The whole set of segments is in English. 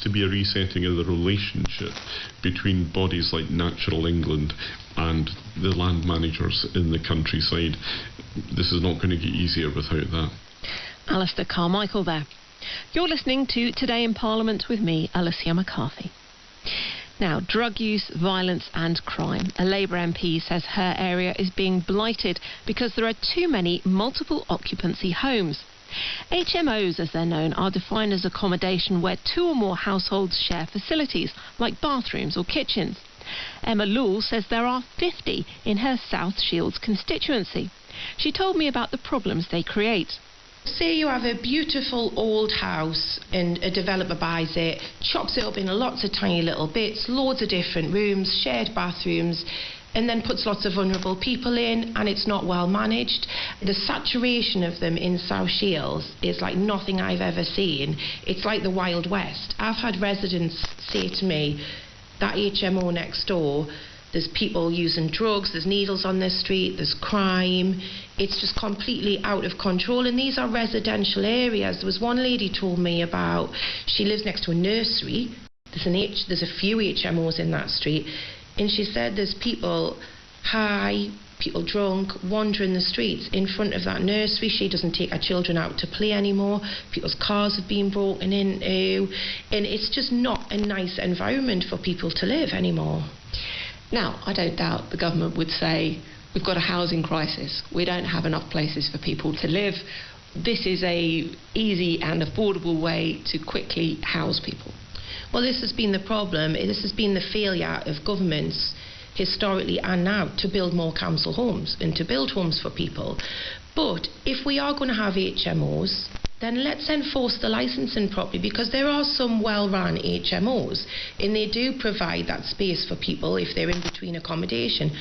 To be a resetting of the relationship between bodies like Natural England and the land managers in the countryside. This is not going to get easier without that. Alistair Carmichael there. You're listening to Today in Parliament with me, Alicia McCarthy. Now, drug use, violence and crime. A Labour MP says her area is being blighted because there are too many multiple occupancy homes. HMOs, as they're known, are defined as accommodation where 2 or more households share facilities, like bathrooms or kitchens. Emma Lewell says there are 50 in her South Shields constituency. She told me about the problems they create. Say you have a beautiful old house and a developer buys it, chops it up in lots of tiny little bits, loads of different rooms, shared bathrooms, and then puts lots of vulnerable people in, and it's not well managed. The saturation of them in South Shields is like nothing I've ever seen. It's like the Wild West. I've had residents say to me, that HMO next door, there's people using drugs, there's needles on the street, there's crime. It's just completely out of control, and these are residential areas. There was one lady told me about, she lives next to a nursery. There's a few HMOs in that street, and she said there's people high, people drunk, wandering the streets in front of that nursery. She doesn't take her children out to play anymore. People's cars have been broken into, and it's just not a nice environment for people to live anymore. Now, I don't doubt the government would say, we've got a housing crisis, we don't have enough places for people to live. This is a easy and affordable way to quickly house people. Well, this has been the problem. This has been the failure of governments historically and now to build more council homes and to build homes for people. But if we are going to have HMOs, then let's enforce the licensing properly, because there are some well-run HMOs and they do provide that space for people if they're in between accommodation.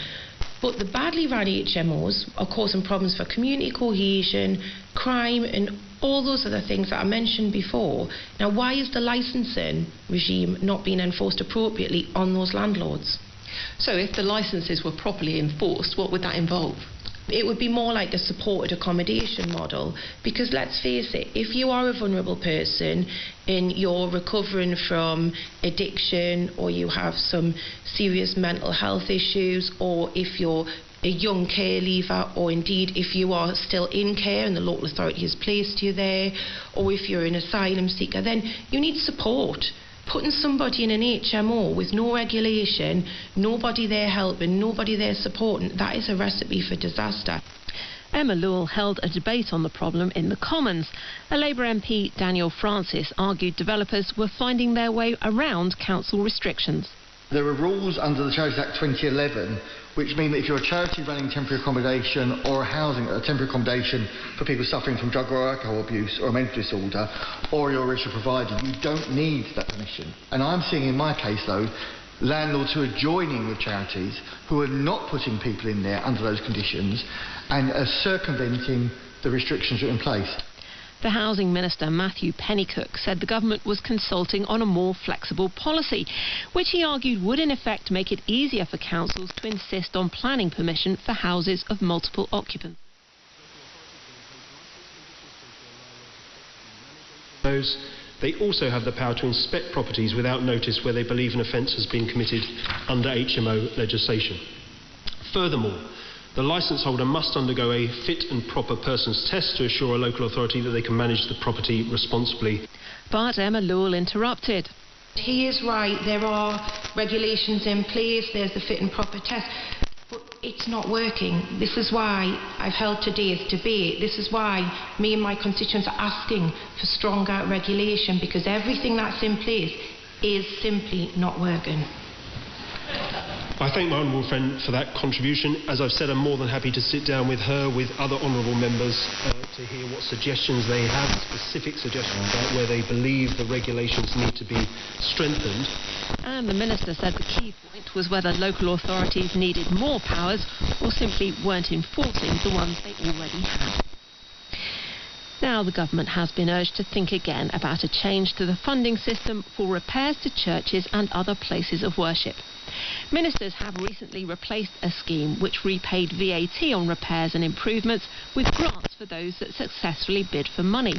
But the badly run HMOs are causing problems for community cohesion, crime and all those other things that I mentioned before. Now, why is the licensing regime not being enforced appropriately on those landlords? So if the licences were properly enforced, what would that involve? It would be more like a supported accommodation model, because let's face it, if you are a vulnerable person and you're recovering from addiction, or you have some serious mental health issues, or if you're a young care leaver, or indeed if you are still in care and the local authority has placed you there, or if you're an asylum seeker, then you need support. Putting somebody in an HMO with no regulation, nobody there helping, nobody there supporting, that is a recipe for disaster. Emma Lewell held a debate on the problem in the Commons. A Labour MP, Daniel Francis, argued developers were finding their way around council restrictions. There are rules under the Charities Act 2011 which mean that if you're a charity running temporary accommodation or a temporary accommodation for people suffering from drug or alcohol abuse or a mental disorder, or you're a registered provider, you don't need that permission. And I'm seeing in my case, though, landlords who are joining with charities who are not putting people in there under those conditions and are circumventing the restrictions that are in place. The Housing Minister, Matthew Pennycook, said the government was consulting on a more flexible policy, which he argued would in effect make it easier for councils to insist on planning permission for houses of multiple occupants. They also have the power to inspect properties without notice where they believe an offence has been committed under HMO legislation. Furthermore, the licence holder must undergo a fit and proper persons test to assure a local authority that they can manage the property responsibly. But Emma Lewell interrupted. He is right, there are regulations in place, there's the fit and proper test, but it's not working. This is why I've held today's debate. This is why me and my constituents are asking for stronger regulation, because everything that's in place is simply not working. I thank my honourable friend for that contribution. As I've said, I'm more than happy to sit down with her, with other honourable members, to hear what suggestions they have, specific suggestions about where they believe the regulations need to be strengthened. And the Minister said the key point was whether local authorities needed more powers or simply weren't enforcing the ones they already had. Now the government has been urged to think again about a change to the funding system for repairs to churches and other places of worship. Ministers have recently replaced a scheme which repaid VAT on repairs and improvements with grants for those that successfully bid for money.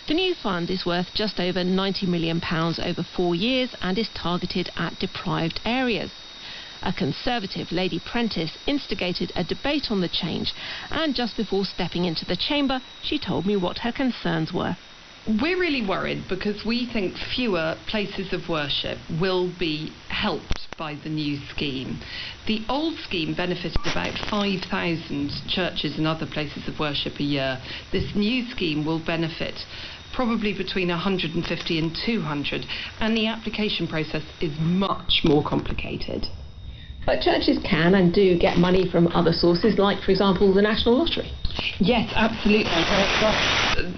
The new fund is worth just over £90 million over 4 years and is targeted at deprived areas. A Conservative, Lady Prentice, instigated a debate on the change, and just before stepping into the chamber, she told me what her concerns were. We're really worried because we think fewer places of worship will be helped by the new scheme. The old scheme benefited about 5,000 churches and other places of worship a year. This new scheme will benefit probably between 150 and 200, and the application process is much more complicated. But churches can and do get money from other sources, like, for example, the National Lottery. Yes, absolutely.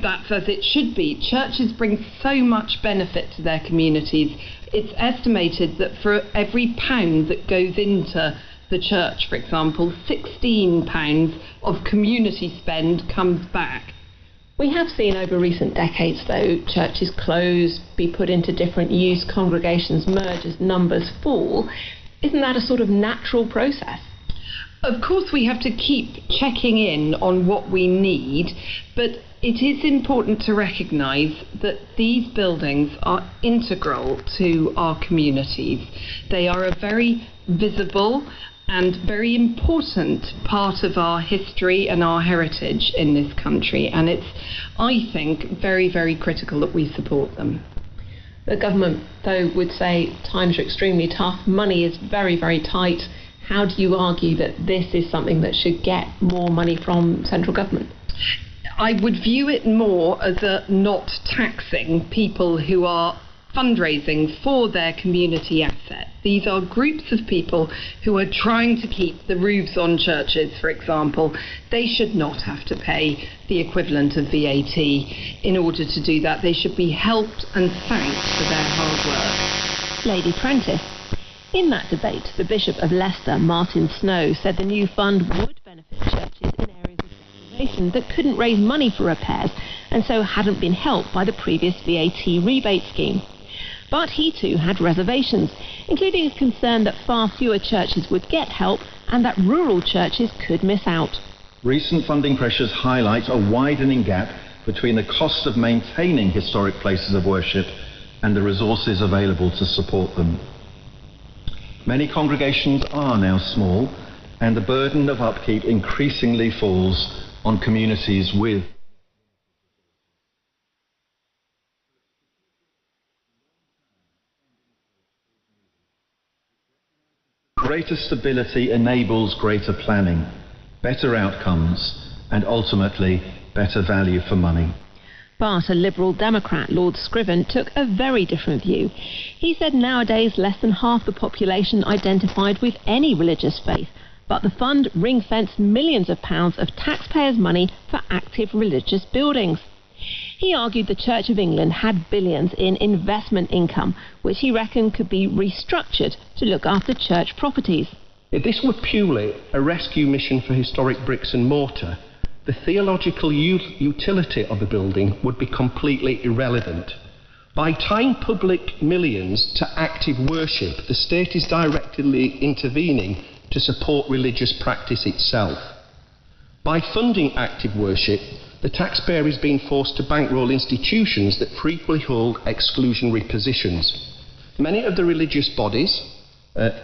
That's as it should be. Churches bring so much benefit to their communities. It's estimated that for every pound that goes into the church, for example, £16 of community spend comes back. We have seen over recent decades, though, churches close, be put into different use, congregations merge as numbers fall. Isn't that a sort of natural process? Of course, we have to keep checking in on what we need, but it is important to recognise that these buildings are integral to our communities. They are a very visible and very important part of our history and our heritage in this country, and it's, I think, very, very critical that we support them. The government, though, would say times are extremely tough, money is very, very tight. How do you argue that this is something that should get more money from central government? I would view it more as a not taxing people who are fundraising for their community asset. These are groups of people who are trying to keep the roofs on churches, for example. They should not have to pay the equivalent of VAT in order to do that. They should be helped and thanked for their hard work. Lady Prentice. In that debate, the Bishop of Leicester, Martin Snow, said the new fund would benefit churches in areas of deprivation that couldn't raise money for repairs and so hadn't been helped by the previous VAT rebate scheme. But he too had reservations, including a concern that far fewer churches would get help and that rural churches could miss out. Recent funding pressures highlight a widening gap between the cost of maintaining historic places of worship and the resources available to support them. Many congregations are now small, and the burden of upkeep increasingly falls on communities with greater stability enables greater planning, better outcomes, and ultimately better value for money. But a Liberal Democrat, Lord Scriven, took a very different view. He said nowadays less than half the population identified with any religious faith, but the fund ring-fenced millions of pounds of taxpayers' money for active religious buildings. He argued the Church of England had billions in investment income, which he reckoned could be restructured to look after church properties. If this were purely a rescue mission for historic bricks and mortar, the theological utility of the building would be completely irrelevant. By tying public millions to active worship, the state is directly intervening to support religious practice itself. By funding active worship, the taxpayer is being forced to bankroll institutions that frequently hold exclusionary positions. Many of the religious bodies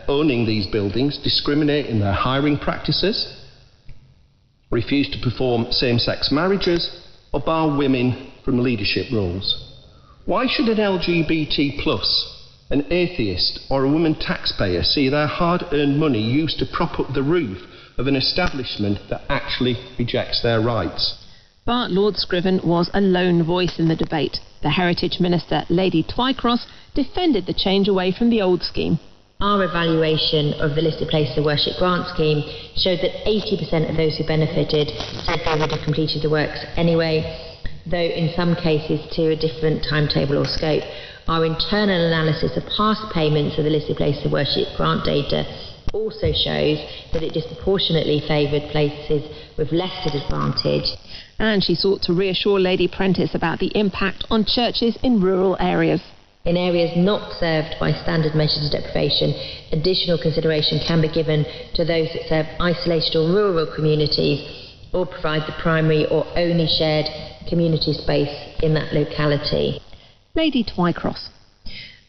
owning these buildings discriminate in their hiring practices, refuse to perform same-sex marriages, or bar women from leadership roles. Why should an LGBT+, an atheist, or a woman taxpayer see their hard-earned money used to prop up the roof of an establishment that actually rejects their rights? But Lord Scriven was a lone voice in the debate. The Heritage Minister, Lady Twycross, defended the change away from the old scheme. Our evaluation of the listed places of worship grant scheme showed that 80% of those who benefited said they would have completed the works anyway, though in some cases to a different timetable or scope. Our internal analysis of past payments of the listed places of worship grant data also shows that it disproportionately favoured places with less disadvantage. And she sought to reassure Lady Prentice about the impact on churches in rural areas. In areas not served by standard measures of deprivation, additional consideration can be given to those that serve isolated or rural communities or provide the primary or only shared community space in that locality. Lady Twycross.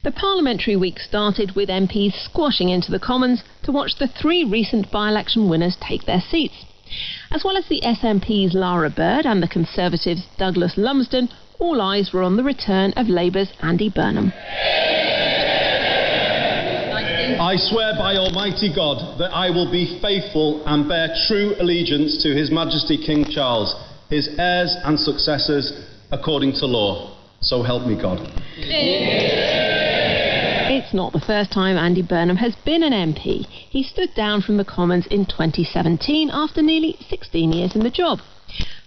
The parliamentary week started with MPs squashing into the Commons to watch the 3 recent by-election winners take their seats. As well as the SNP's Lara Bird and the Conservatives' Douglas Lumsden, all eyes were on the return of Labour's Andy Burnham. I swear by Almighty God that I will be faithful and bear true allegiance to His Majesty King Charles, his heirs and successors, according to law. So help me God. It's not the first time Andy Burnham has been an MP. He stood down from the Commons in 2017 after nearly 16 years in the job.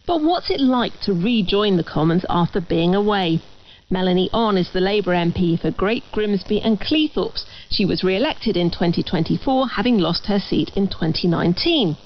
But what's it like to rejoin the Commons after being away? Melanie On is the Labour MP for Great Grimsby and Cleethorpes. She was re-elected in 2024, having lost her seat in 2019.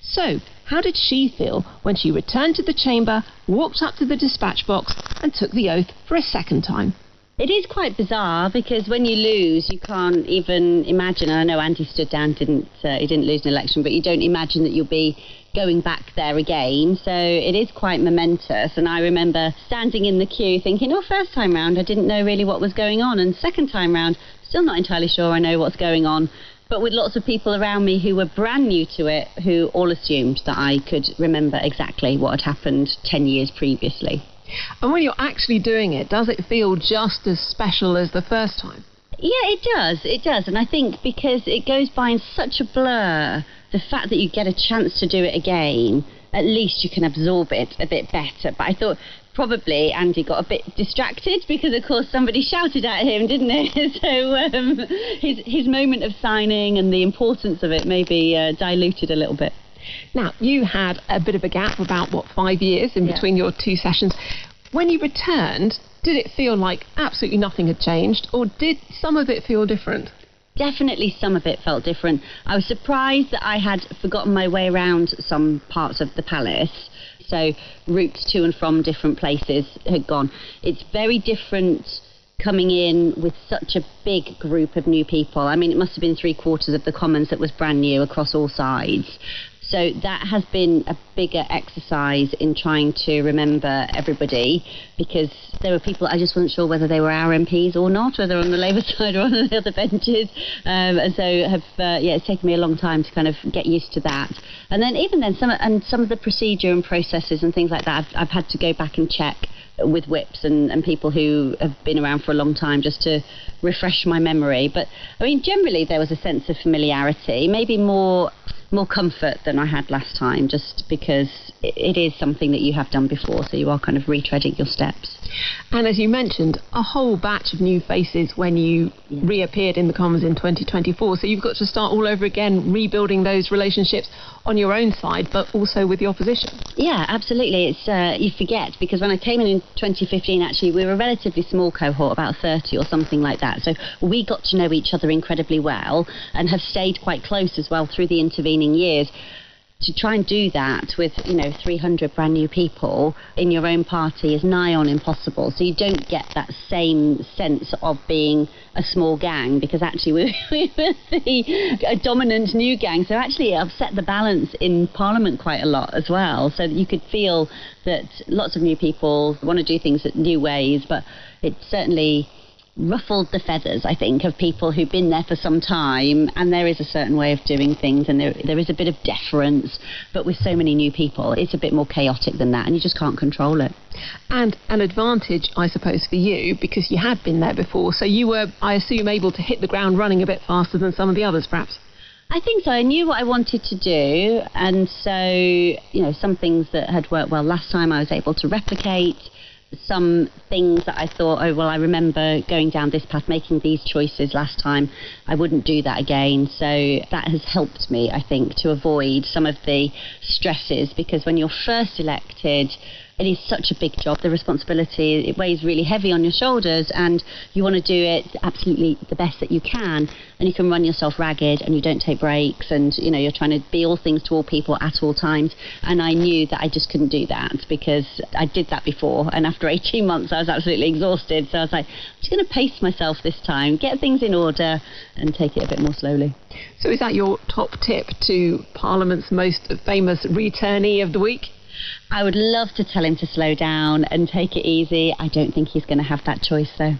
So, how did she feel when she returned to the chamber, walked up to the dispatch box and took the oath for a second time? It is quite bizarre because when you lose, you can't even imagine. I know Andy stood down, he didn't lose an election, but you don't imagine that you'll be going back there again. So it is quite momentous. And I remember standing in the queue thinking, first time round, I didn't know really what was going on. And second time round, still not entirely sure I know what's going on. But with lots of people around me who were brand new to it, who all assumed that I could remember exactly what had happened 10 years previously. And when you're actually doing it, does it feel just as special as the first time? Yeah, it does. And I think because it goes by in such a blur, the fact that you get a chance to do it again, at least you can absorb it a bit better. But I thought probably Andy got a bit distracted because, of course, somebody shouted at him, didn't they? So his moment of signing and the importance of it maybe diluted a little bit. Now, you had a bit of a gap, about, 5 years in between your 2 sessions. When you returned, did it feel like absolutely nothing had changed, or did some of it feel different? Definitely some of it felt different. I was surprised that I had forgotten my way around some parts of the palace, so routes to and from different places had gone. It's very different coming in with such a big group of new people. I mean, it must have been 3/4 of the Commons that was brand new across all sides. So that has been a bigger exercise in trying to remember everybody, because there were people I just wasn't sure whether they were our MPs or not, whether on the Labour side or on the other benches. And so it's taken me a long time to kind of get used to that. And then some of the procedure and processes and things like that, I've had to go back and check with whips and people who have been around for a long time just to refresh my memory. But I mean, generally there was a sense of familiarity, maybe more comfort than I had last time, just because it is something that you have done before, so you are kind of retreading your steps. And as you mentioned, a whole batch of new faces when you reappeared in the Commons in 2024, so you've got to start all over again, rebuilding those relationships on your own side, but also with the opposition. Yeah, absolutely. It's you forget, because when I came in 2015, actually, we were a relatively small cohort, about 30 or something like that, so we got to know each other incredibly well and have stayed quite close as well through the intervening years. To try and do that with 300 brand new people in your own party is nigh on impossible, so you don't get that same sense of being a small gang, because actually we were a dominant new gang, so actually it upset the balance in Parliament quite a lot as well, so that you could feel that lots of new people want to do things in new ways, but it certainly ruffled the feathers, I think, of people who've been there for some time, and there is a certain way of doing things, and there is a bit of deference, but with so many new people it's a bit more chaotic than that, and you just can't control it. And an advantage, I suppose, for you, because you had been there before, so you were, I assume, able to hit the ground running a bit faster than some of the others, perhaps? I think so. I knew what I wanted to do, and so, some things that had worked well last time I was able to replicate. Some things that I thought, I remember going down this path, making these choices last time, I wouldn't do that again. So that has helped me, I think, to avoid some of the stresses, because when you're first elected, it is such a big job. The responsibility, it weighs really heavy on your shoulders, and you want to do it absolutely the best that you can, and you can run yourself ragged, and you don't take breaks, and you know, you're trying to be all things to all people at all times. And I knew that I just couldn't do that, because I did that before, and after 18 months I was absolutely exhausted. So I was like, I'm just going to pace myself this time, get things in order and take it a bit more slowly. So is that your top tip to Parliament's most famous returnee of the week? I would love to tell him to slow down and take it easy. I don't think he's going to have that choice, though.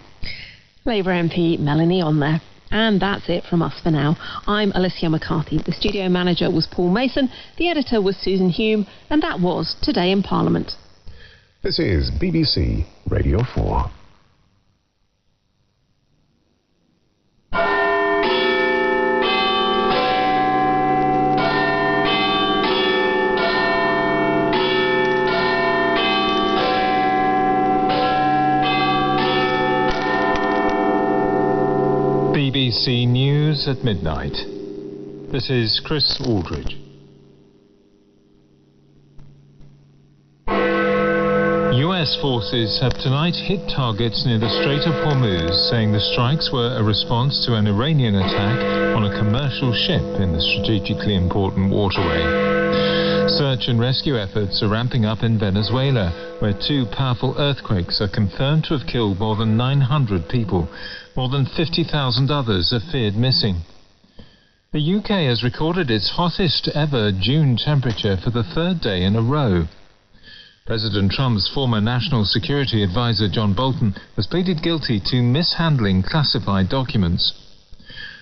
Labour MP Melanie on there. And that's it from us for now. I'm Alicia McCarthy. The studio manager was Paul Mason. The editor was Susan Hume. And that was Today in Parliament. This is BBC Radio 4. BBC News at midnight. This is Chris Aldridge. US forces have tonight hit targets near the Strait of Hormuz, saying the strikes were a response to an Iranian attack on a commercial ship in the strategically important waterway. Search and rescue efforts are ramping up in Venezuela, where 2 powerful earthquakes are confirmed to have killed more than 900 people. More than 50,000 others are feared missing. The UK has recorded its hottest ever June temperature for the 3rd day in a row. President Trump's former National Security Advisor John Bolton has pleaded guilty to mishandling classified documents.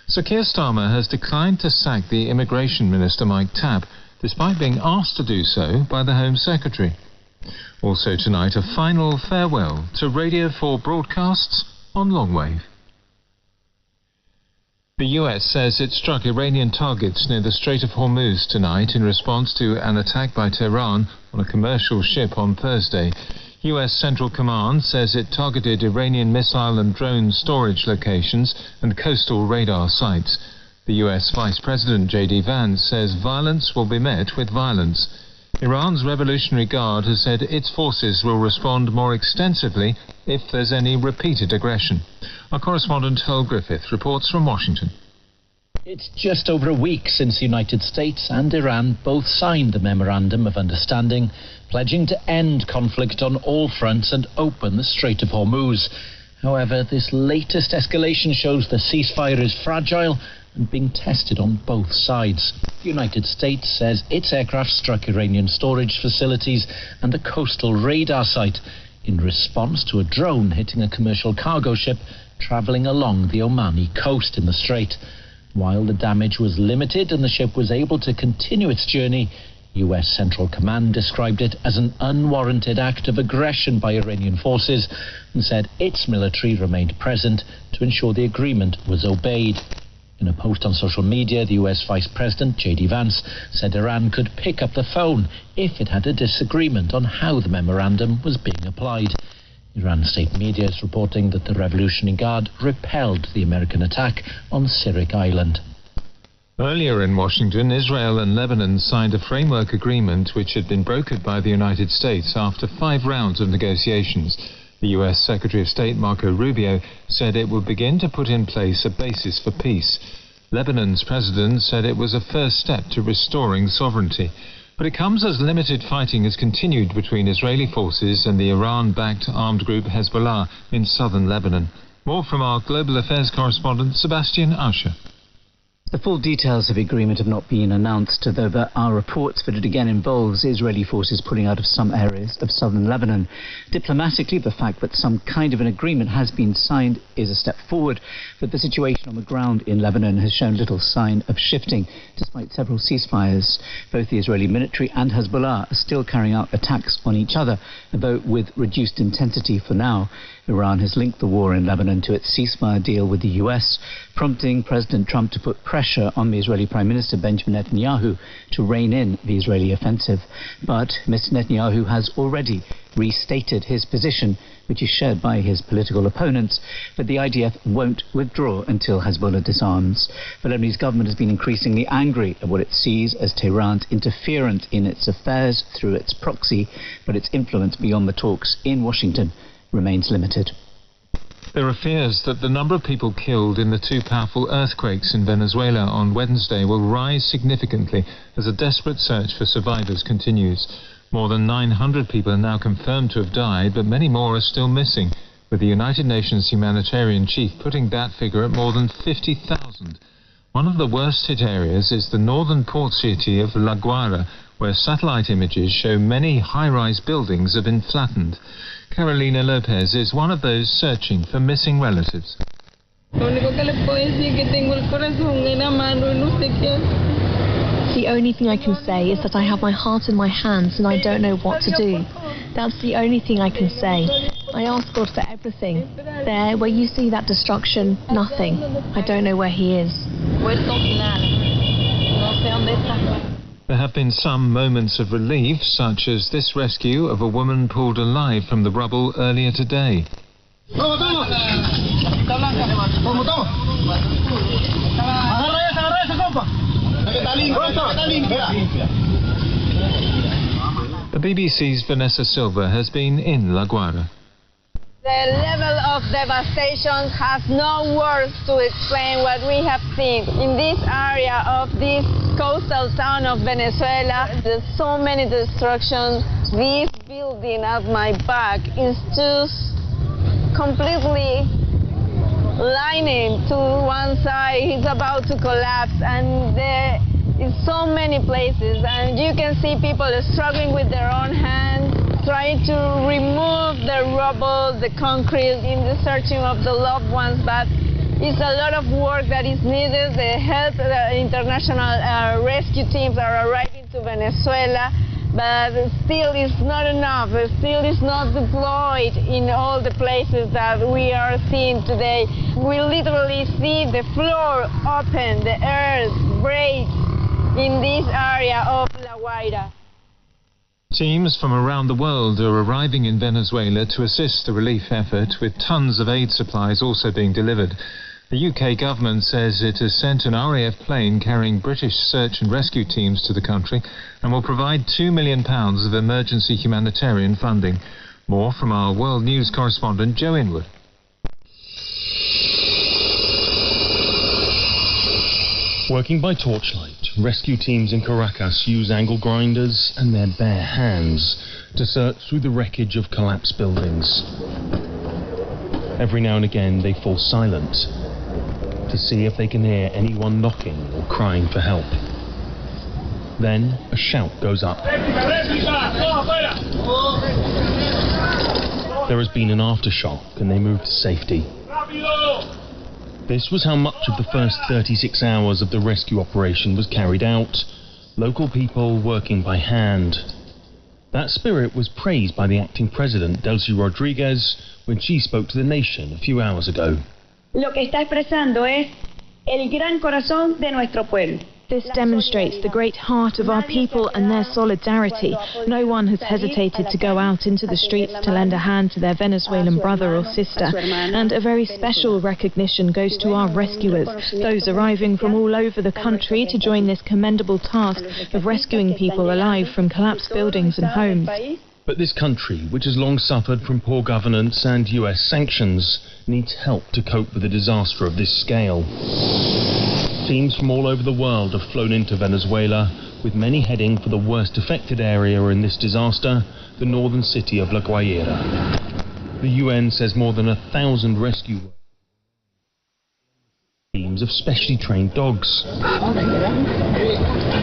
Sir Keir Starmer has declined to sack the Immigration Minister Mike Tabb, despite being asked to do so by the Home Secretary. Also tonight, a final farewell to Radio 4 broadcasts on longwave. The US says it struck Iranian targets near the Strait of Hormuz tonight in response to an attack by Tehran on a commercial ship on Thursday. US Central Command says it targeted Iranian missile and drone storage locations and coastal radar sites. The US Vice President J.D. Vance says violence will be met with violence. Iran's Revolutionary Guard has said its forces will respond more extensively if there's any repeated aggression. Our correspondent Hull Griffith reports from Washington. It's just over a week since the United States and Iran both signed the Memorandum of Understanding, pledging to end conflict on all fronts and open the Strait of Hormuz. However, this latest escalation shows the ceasefire is fragile and being tested on both sides. The United States says its aircraft struck Iranian storage facilities and a coastal radar site in response to a drone hitting a commercial cargo ship travelling along the Omani coast in the strait. While the damage was limited and the ship was able to continue its journey, US Central Command described it as an unwarranted act of aggression by Iranian forces and said its military remained present to ensure the agreement was obeyed. In a post on social media, the US Vice President J.D. Vance said Iran could pick up the phone if it had a disagreement on how the memorandum was being applied. Iran state media is reporting that the Revolutionary Guard repelled the American attack on Sirik Island. Earlier in Washington, Israel and Lebanon signed a framework agreement which had been brokered by the United States after 5 rounds of negotiations. The US Secretary of State Marco Rubio said it would begin to put in place a basis for peace. Lebanon's president said it was a first step to restoring sovereignty. But it comes as limited fighting has continued between Israeli forces and the Iran-backed armed group Hezbollah in southern Lebanon. More from our Global Affairs correspondent Sebastian Usher. The full details of the agreement have not been announced, though there are reports that it again involves Israeli forces pulling out of some areas of southern Lebanon. Diplomatically, the fact that some kind of an agreement has been signed is a step forward, but the situation on the ground in Lebanon has shown little sign of shifting, despite several ceasefires. Both the Israeli military and Hezbollah are still carrying out attacks on each other, though with reduced intensity for now. Iran has linked the war in Lebanon to its ceasefire deal with the US, prompting President Trump to put pressure on the Israeli Prime Minister Benjamin Netanyahu to rein in the Israeli offensive. But Mr. Netanyahu has already restated his position, which is shared by his political opponents, that the IDF won't withdraw until Hezbollah disarms. The Lebanese government has been increasingly angry at what it sees as Tehran's interference in its affairs through its proxy, but its influence beyond the talks in Washington remains limited. There are fears that the number of people killed in the two powerful earthquakes in Venezuela on Wednesday will rise significantly as a desperate search for survivors continues. More than 900 people are now confirmed to have died, but many more are still missing, with the United Nations humanitarian chief putting that figure at more than 50,000. One of the worst hit areas is the northern port city of La Guaira, where satellite images show many high-rise buildings have been flattened. Carolina Lopez is one of those searching for missing relatives. The only thing I can say is that I have my heart in my hands and I don't know what to do. That's the only thing I can say. I ask God for everything. There, where you see that destruction, nothing. I don't know where He is. There have been some moments of relief, such as this rescue of a woman pulled alive from the rubble earlier today. The BBC's Vanessa Silva has been in La Guaira. The level of devastation has no words to explain what we have seen. In this area of this coastal town of Venezuela, there's so many destructions. This building at my back is just completely lining to one side. It's about to collapse, and there is so many places, and you can see people struggling with their own hands, trying to remove the rubble, the concrete, in the searching of the loved ones, but it's a lot of work that is needed. The international rescue teams are arriving to Venezuela, but still it's not enough. It still is not deployed in all the places that we are seeing today. We literally see the floor open, the earth breaks in this area of La Guaira. Teams from around the world are arriving in Venezuela to assist the relief effort, with tons of aid supplies also being delivered. The UK government says it has sent an RAF plane carrying British search and rescue teams to the country and will provide £2 million of emergency humanitarian funding. More from our World News correspondent Joe Inwood. Working by torchlight, rescue teams in Caracas use angle grinders and their bare hands to search through the wreckage of collapsed buildings. Every now and again they fall silent to see if they can hear anyone knocking or crying for help. Then a shout goes up. There has been an aftershock and they move to safety. This was how much of the first 36 hours of the rescue operation was carried out. Local people working by hand. That spirit was praised by the acting president, Delcy Rodriguez, when she spoke to the nation a few hours ago. Lo que está expresando es el gran corazón de nuestro pueblo. This demonstrates the great heart of our people and their solidarity. No one has hesitated to go out into the streets to lend a hand to their Venezuelan brother or sister. And a very special recognition goes to our rescuers, those arriving from all over the country to join this commendable task of rescuing people alive from collapsed buildings and homes. But this country, which has long suffered from poor governance and US sanctions, needs help to cope with a disaster of this scale. Teams from all over the world have flown into Venezuela, with many heading for the worst affected area in this disaster, the northern city of La Guaira. The UN says more than 1,000 rescue teams of specially trained dogs.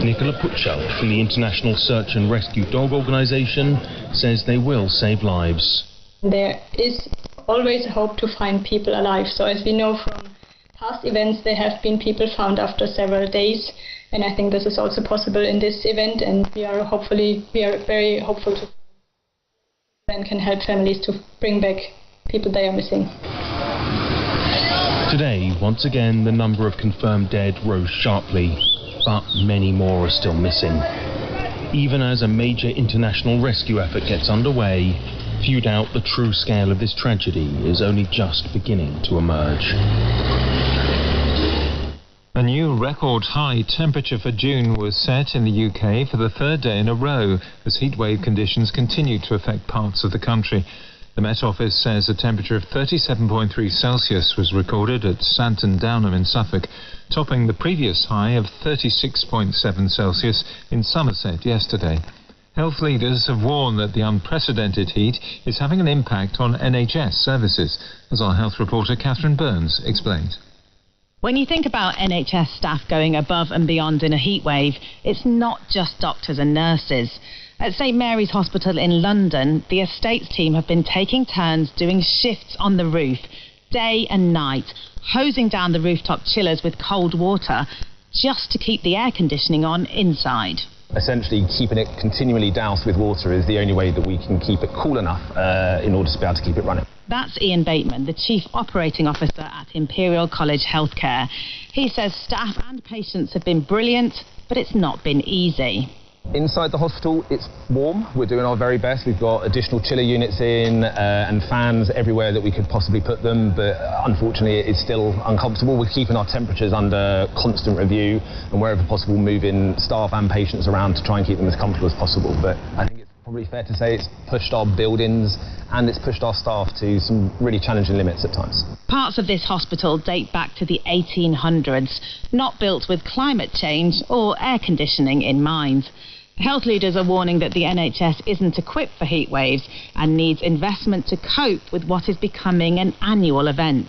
Nicola Puchel from the International Search and Rescue Dog Organization says they will save lives. There is always hope to find people alive. So as we know from past events, there have been people found after several days, and I think this is also possible in this event, and we are very hopeful to and can help families to bring back people they are missing. Today, once again, the number of confirmed dead rose sharply, but many more are still missing. Even as a major international rescue effort gets underway, few doubt the true scale of this tragedy is only just beginning to emerge. A new record high temperature for June was set in the UK for the third day in a row as heatwave conditions continue to affect parts of the country. The Met Office says a temperature of 37.3 Celsius was recorded at Santon Downham in Suffolk, topping the previous high of 36.7 Celsius in Somerset yesterday. Health leaders have warned that the unprecedented heat is having an impact on NHS services, as our health reporter Catherine Burns explains. When you think about NHS staff going above and beyond in a heatwave, it's not just doctors and nurses. At St Mary's Hospital in London, the estates team have been taking turns doing shifts on the roof, day and night, hosing down the rooftop chillers with cold water just to keep the air conditioning on inside. Essentially, keeping it continually doused with water is the only way that we can keep it cool enough in order to be able to keep it running. That's Ian Bateman, the Chief Operating Officer at Imperial College Healthcare. He says staff and patients have been brilliant, but it's not been easy. Inside the hospital, it's warm. We're doing our very best. We've got additional chiller units in and fans everywhere that we could possibly put them, but unfortunately it's still uncomfortable. We're keeping our temperatures under constant review and wherever possible moving staff and patients around to try and keep them as comfortable as possible. But I think it's probably fair to say it's pushed our buildings and it's pushed our staff to some really challenging limits at times. Parts of this hospital date back to the 1800s, not built with climate change or air conditioning in mind. Health leaders are warning that the NHS isn't equipped for heat waves and needs investment to cope with what is becoming an annual event.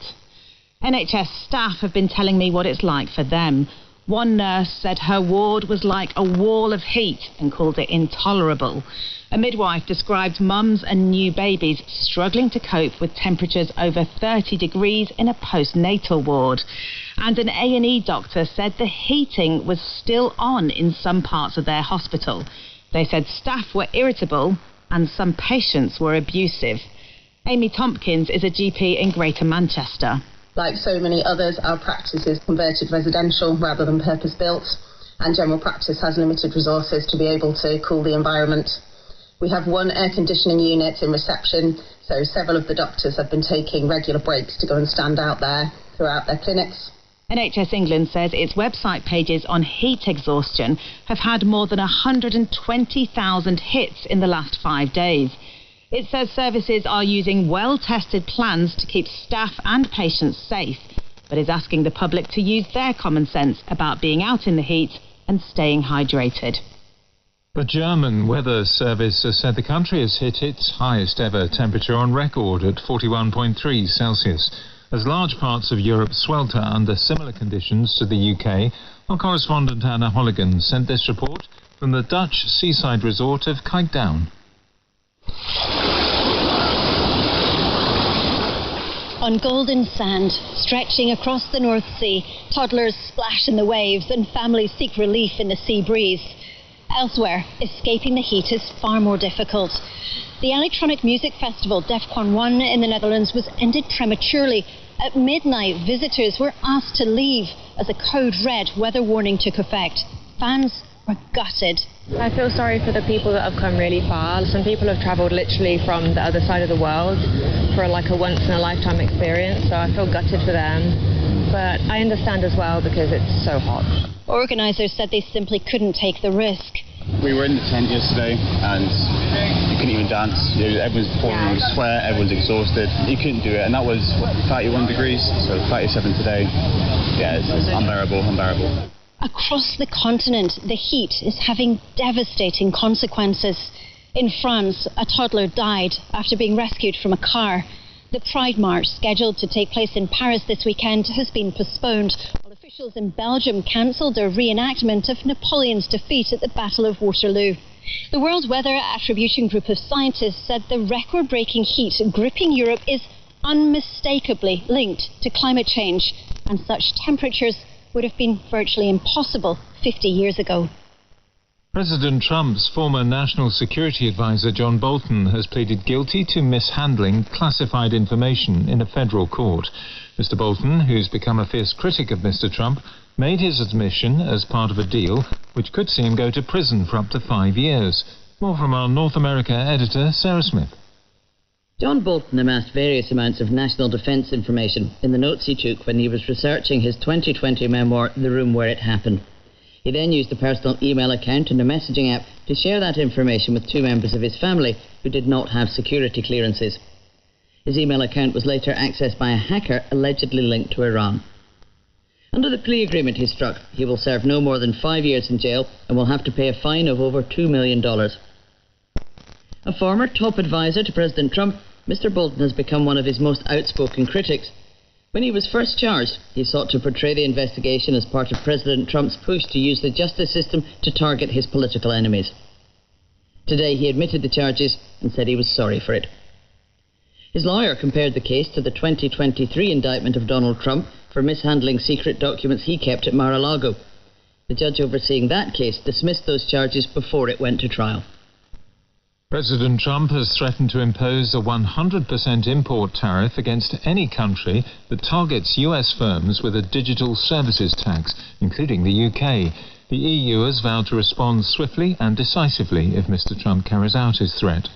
NHS staff have been telling me what it's like for them. One nurse said her ward was like a wall of heat and called it intolerable. A midwife described mums and new babies struggling to cope with temperatures over 30 degrees in a postnatal ward. And an A&E doctor said the heating was still on in some parts of their hospital. They said staff were irritable and some patients were abusive. Amy Tompkins is a GP in Greater Manchester. Like so many others, our practice is converted residential rather than purpose-built, and general practice has limited resources to be able to cool the environment. We have one air conditioning unit in reception, so several of the doctors have been taking regular breaks to go and stand out there throughout their clinics. NHS England says its website pages on heat exhaustion have had more than 120,000 hits in the last 5 days. It says services are using well-tested plans to keep staff and patients safe, but is asking the public to use their common sense about being out in the heat and staying hydrated. The German Weather Service has said the country has hit its highest ever temperature on record at 41.3 Celsius. As large parts of Europe swelter under similar conditions to the UK, our correspondent Anna Holligan sent this report from the Dutch seaside resort of Kijkduin. On golden sand, stretching across the North Sea, toddlers splash in the waves and families seek relief in the sea breeze. Elsewhere, escaping the heat is far more difficult. The electronic music festival DEFCON 1 in the Netherlands was ended prematurely. At midnight, visitors were asked to leave as a code red weather warning took effect. Fans were gutted. I feel sorry for the people that have come really far. Some people have travelled literally from the other side of the world for like a once-in-a-lifetime experience, so I feel gutted for them. But I understand as well because it's so hot. Organisers said they simply couldn't take the risk. We were in the tent yesterday and you couldn't even dance. Everyone's pouring with sweat, everyone's exhausted. You couldn't do it, and that was 31 degrees, so 37 today. Yeah, it's unbearable. Across the continent, the heat is having devastating consequences. In France, a toddler died after being rescued from a car. The Pride March, scheduled to take place in Paris this weekend, has been postponed, while officials in Belgium cancelled their reenactment of Napoleon's defeat at the Battle of Waterloo. The World Weather Attribution Group of scientists said the record-breaking heat gripping Europe is unmistakably linked to climate change, and such temperatures would have been virtually impossible 50 years ago. President Trump's former National Security Advisor John Bolton has pleaded guilty to mishandling classified information in a federal court. Mr. Bolton, who's become a fierce critic of Mr. Trump, made his admission as part of a deal which could see him go to prison for up to 5 years. More from our North America editor, Sarah Smith. John Bolton amassed various amounts of national defence information in the notes he took when he was researching his 2020 memoir, The Room Where It Happened. He then used a personal email account and a messaging app to share that information with 2 members of his family who did not have security clearances. His email account was later accessed by a hacker allegedly linked to Iran. Under the plea agreement he struck, he will serve no more than 5 years in jail and will have to pay a fine of over $2 million. A former top advisor to President Trump, Mr. Bolton has become one of his most outspoken critics. When he was first charged, he sought to portray the investigation as part of President Trump's push to use the justice system to target his political enemies. Today he admitted the charges and said he was sorry for it. His lawyer compared the case to the 2023 indictment of Donald Trump for mishandling secret documents he kept at Mar-a-Lago. The judge overseeing that case dismissed those charges before it went to trial. President Trump has threatened to impose a 100% import tariff against any country that targets US firms with a digital services tax, including the UK. The EU has vowed to respond swiftly and decisively if Mr. Trump carries out his threat.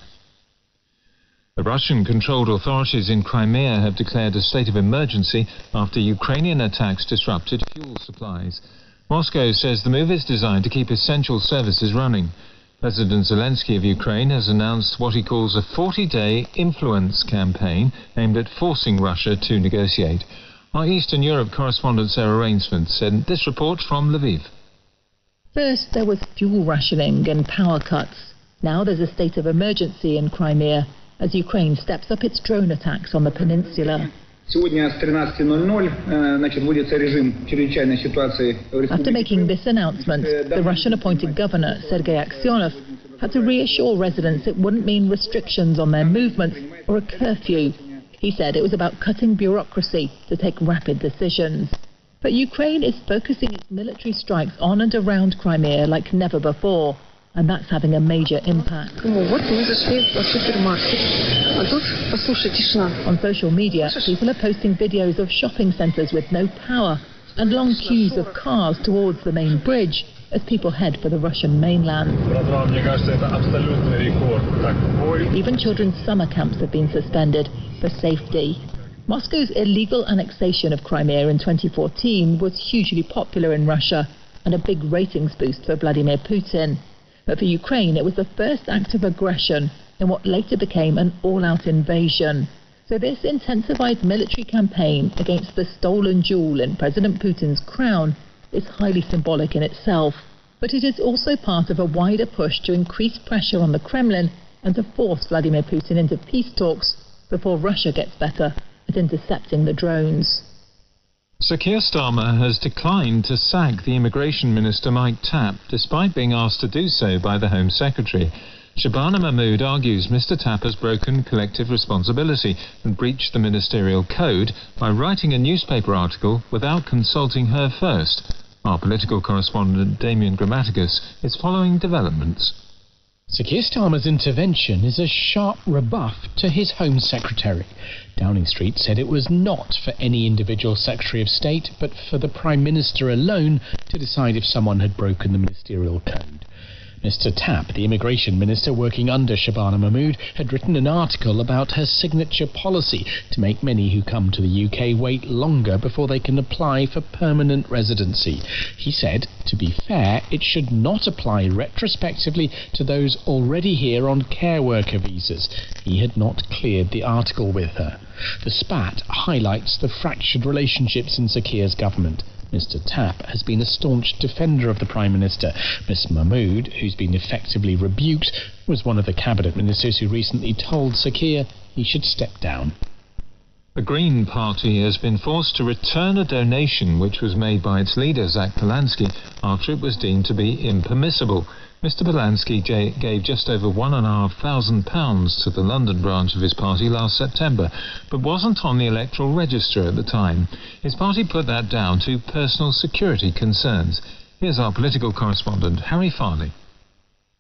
The Russian-controlled authorities in Crimea have declared a state of emergency after Ukrainian attacks disrupted fuel supplies. Moscow says the move is designed to keep essential services running. President Zelensky of Ukraine has announced what he calls a 40-day influence campaign aimed at forcing Russia to negotiate. Our Eastern Europe correspondent Sarah Rainsford sent this report from Lviv. First, there was fuel rationing and power cuts. Now there's a state of emergency in Crimea as Ukraine steps up its drone attacks on the peninsula. After making this announcement, the Russian-appointed governor, Sergei Aksyonov, had to reassure residents it wouldn't mean restrictions on their movements or a curfew. He said it was about cutting bureaucracy to take rapid decisions. But Ukraine is focusing its military strikes on and around Crimea like never before, and that's having a major impact. On social media, people are posting videos of shopping centres with no power and long queues of cars towards the main bridge as people head for the Russian mainland. Even children's summer camps have been suspended for safety. Moscow's illegal annexation of Crimea in 2014 was hugely popular in Russia and a big ratings boost for Vladimir Putin. But for Ukraine, it was the first act of aggression in what later became an all-out invasion. So this intensified military campaign against the stolen jewel in President Putin's crown is highly symbolic in itself. But it is also part of a wider push to increase pressure on the Kremlin and to force Vladimir Putin into peace talks before Russia gets better at intercepting the drones. Sir Keir Starmer has declined to sack the Immigration Minister Mike Tapp, despite being asked to do so by the Home Secretary. Shabana Mahmood argues Mr Tapp has broken collective responsibility and breached the ministerial code by writing a newspaper article without consulting her first. Our political correspondent Damien Grammaticus is following developments. Sir Keir Starmer's intervention is a sharp rebuff to his Home Secretary. Downing Street said it was not for any individual Secretary of State, but for the Prime Minister alone to decide if someone had broken the ministerial code. Mr Tapp, the Immigration Minister working under Shabana Mahmood, had written an article about her signature policy to make many who come to the UK wait longer before they can apply for permanent residency. He said, to be fair, it should not apply retrospectively to those already here on care worker visas. He had not cleared the article with her. The spat highlights the fractured relationships in Sir Keir's government. Mr Tapp has been a staunch defender of the Prime Minister. Miss Mahmood, who's been effectively rebuked, was one of the Cabinet Ministers who recently told Sir Keir he should step down. The Green Party has been forced to return a donation which was made by its leader, Zach Polanski, after it was deemed to be impermissible. Mr Polanski gave just over £1,500 to the London branch of his party last September, but wasn't on the electoral register at the time. His party put that down to personal security concerns. Here's our political correspondent, Harry Farley.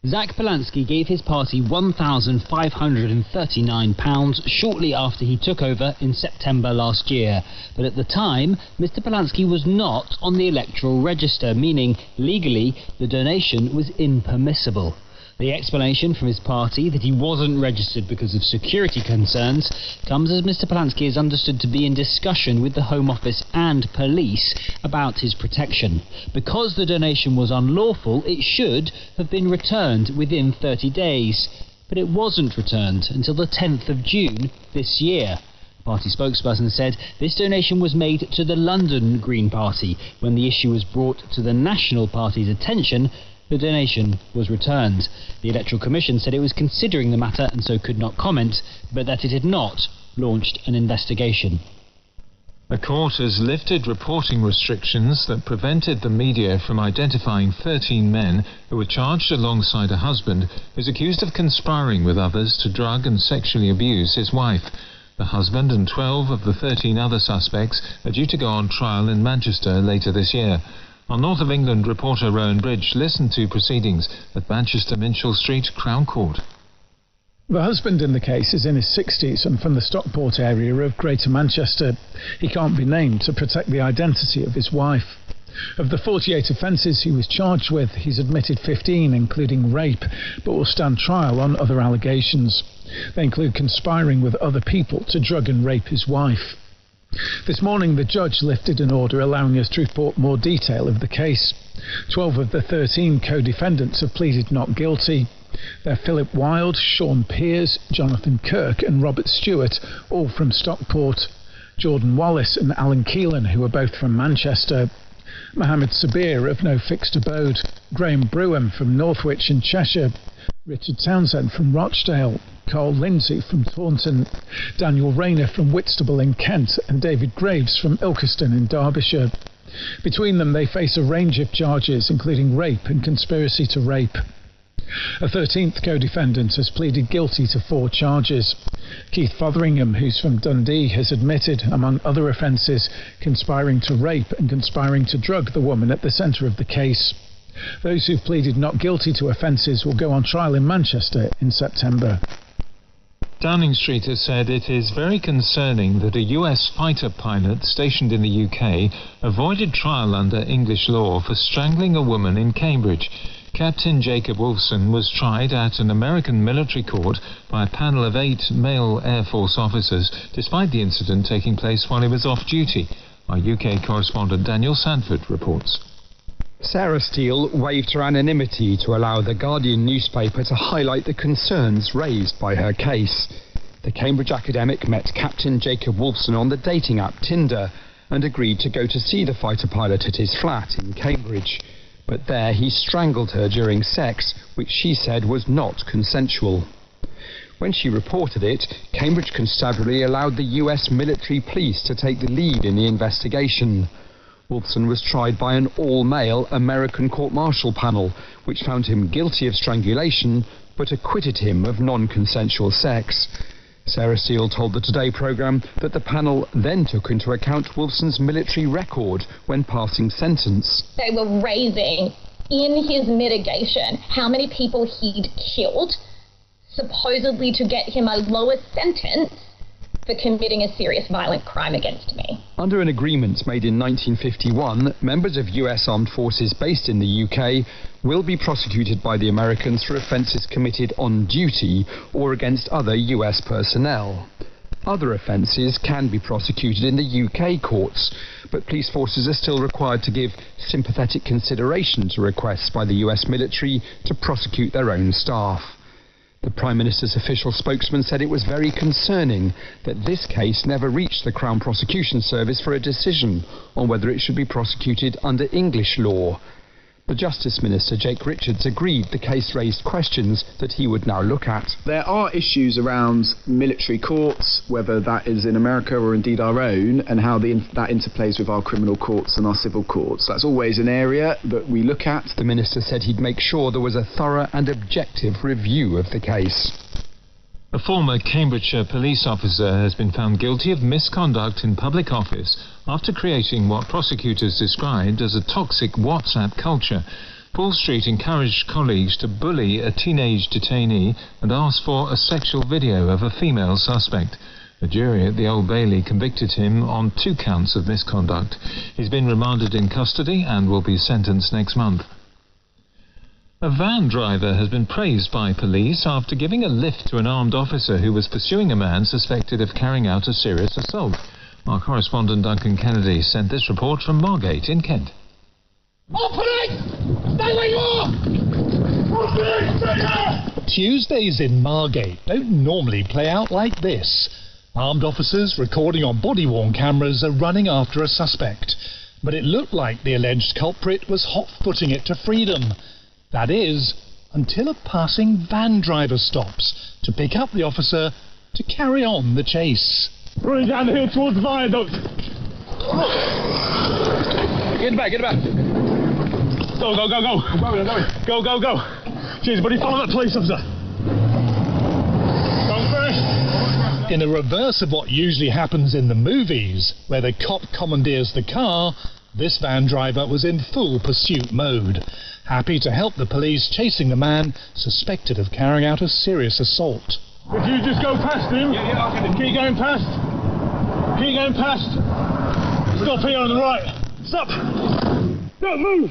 Zach Polanski gave his party £1,539 shortly after he took over in September last year. But at the time, Mr. Polanski was not on the electoral register, meaning legally the donation was impermissible. The explanation from his party that he wasn't registered because of security concerns comes as Mr. Polanski is understood to be in discussion with the Home Office and police about his protection. Because the donation was unlawful, it should have been returned within 30 days. But it wasn't returned until the 10th of June this year. The party spokesperson said this donation was made to the London Green Party. When the issue was brought to the National Party's attention, the donation was returned. The Electoral Commission said it was considering the matter and so could not comment, but that it had not launched an investigation. The court has lifted reporting restrictions that prevented the media from identifying 13 men who were charged alongside a husband who is accused of conspiring with others to drug and sexually abuse his wife. The husband and 12 of the 13 other suspects are due to go on trial in Manchester later this year. Our North of England reporter Rowan Bridge listened to proceedings at Manchester Minchell Street Crown Court. The husband in the case is in his 60s and from the Stockport area of Greater Manchester. He can't be named to protect the identity of his wife. Of the 48 offences he was charged with, he's admitted 15, including rape, but will stand trial on other allegations. They include conspiring with other people to drug and rape his wife. This morning the judge lifted an order allowing us to report more detail of the case. 12 of the 13 co-defendants have pleaded not guilty. They're Philip Wilde, Sean Pears, Jonathan Kirk and Robert Stewart, all from Stockport. Jordan Wallace and Alan Keelan, who are both from Manchester. Mohammed Sabir of no fixed abode. Graham Brewham from Northwich in Cheshire. Richard Townsend from Rochdale, Carl Lindsay from Taunton, Daniel Rayner from Whitstable in Kent and David Graves from Ilkeston in Derbyshire. Between them they face a range of charges including rape and conspiracy to rape. A 13th co-defendant has pleaded guilty to 4 charges. Keith Fotheringham, who's from Dundee, has admitted, among other offences, conspiring to rape and conspiring to drug the woman at the centre of the case. Those who've pleaded not guilty to offences will go on trial in Manchester in September. Downing Street has said it is very concerning that a US fighter pilot stationed in the UK avoided trial under English law for strangling a woman in Cambridge. Captain Jacob Wolfson was tried at an American military court by a panel of 8 male Air Force officers, despite the incident taking place while he was off duty. Our UK correspondent Daniel Sanford reports. Sarah Steele waived her anonymity to allow the Guardian newspaper to highlight the concerns raised by her case. The Cambridge academic met Captain Jacob Wolfson on the dating app Tinder and agreed to go to see the fighter pilot at his flat in Cambridge. But there he strangled her during sex, which she said was not consensual. When she reported it, Cambridge Constabulary allowed the US military police to take the lead in the investigation. Wolfson was tried by an all-male American court-martial panel, which found him guilty of strangulation, but acquitted him of non-consensual sex. Sarah Steele told the Today programme that the panel then took into account Wolfson's military record when passing sentence. They were raising, in his mitigation, how many people he'd killed, supposedly to get him a lower sentence for committing a serious violent crime against me. Under an agreement made in 1951, members of US armed forces based in the UK will be prosecuted by the Americans for offences committed on duty or against other US personnel. Other offences can be prosecuted in the UK courts, but police forces are still required to give sympathetic consideration to requests by the US military to prosecute their own staff. The Prime Minister's official spokesman said it was very concerning that this case never reached the Crown Prosecution Service for a decision on whether it should be prosecuted under English law. The Justice Minister, Jake Richards, agreed the case raised questions that he would now look at. There are issues around military courts, whether that is in America or indeed our own, and how that interplays with our criminal courts and our civil courts. That's always an area that we look at. The Minister said he'd make sure there was a thorough and objective review of the case. A former Cambridgeshire police officer has been found guilty of misconduct in public office after creating what prosecutors described as a toxic WhatsApp culture. Paul Street encouraged colleagues to bully a teenage detainee and ask for a sexual video of a female suspect. The jury at the Old Bailey convicted him on 2 counts of misconduct. He's been remanded in custody and will be sentenced next month. A van driver has been praised by police after giving a lift to an armed officer who was pursuing a man suspected of carrying out a serious assault. Our correspondent Duncan Kennedy sent this report from Margate in Kent. Operate! Stay where you are! Operate! Stay there! Tuesdays in Margate don't normally play out like this. Armed officers recording on body-worn cameras are running after a suspect. But it looked like the alleged culprit was hot-footing it to freedom. That is, until a passing van driver stops to pick up the officer to carry on the chase. Running down the hill towards the viaduct. Get back, get back. Go, go, go, go. I'm going, I'm going. Go, go, go. Cheers, buddy, follow that police officer. In a reverse of what usually happens in the movies, where the cop commandeers the car, this van driver was in full pursuit mode, happy to help the police chasing the man suspected of carrying out a serious assault. If you just go past him, keep going past. Keep going past. Stop here on the right. Stop. Don't move.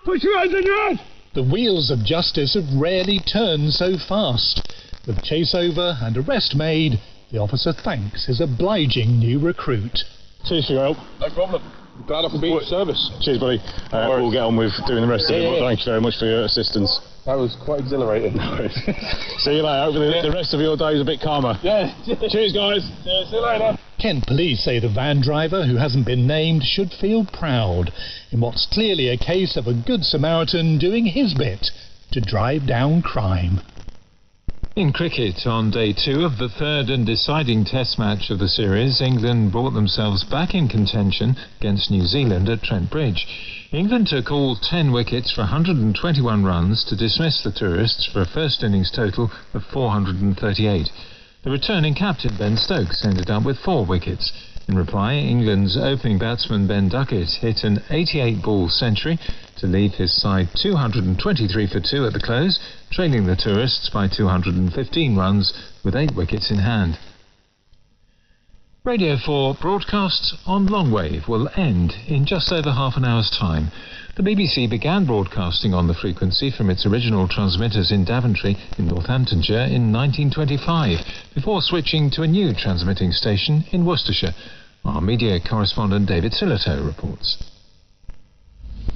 Put your hands in your head. The wheels of justice have rarely turned so fast. With chase over and arrest made, the officer thanks his obliging new recruit. Cheers for your help. No problem. Glad I could be of service. Cheers, buddy. We'll get on with doing the rest of it. Thank you very much for your assistance. That was quite exhilarating. See you later. Hopefully the rest of your day is a bit calmer. Yeah. Cheers, guys. Yeah, see you later. Kent police say the van driver, who hasn't been named, should feel proud in what's clearly a case of a good Samaritan doing his bit to drive down crime. In cricket, on day 2 of the third and deciding test match of the series, England brought themselves back in contention against New Zealand at Trent Bridge. England took all 10 wickets for 121 runs to dismiss the tourists for a first innings total of 438. The returning captain Ben Stokes ended up with 4 wickets. In reply, England's opening batsman Ben Duckett hit an 88-ball century to leave his side 223 for 2 at the close, trailing the tourists by 215 runs with 8 wickets in hand. Radio 4 broadcasts on longwave will end in just over half an hour's time. The BBC began broadcasting on the frequency from its original transmitters in Daventry in Northamptonshire in 1925, before switching to a new transmitting station in Worcestershire. Our media correspondent David Sillitoe reports.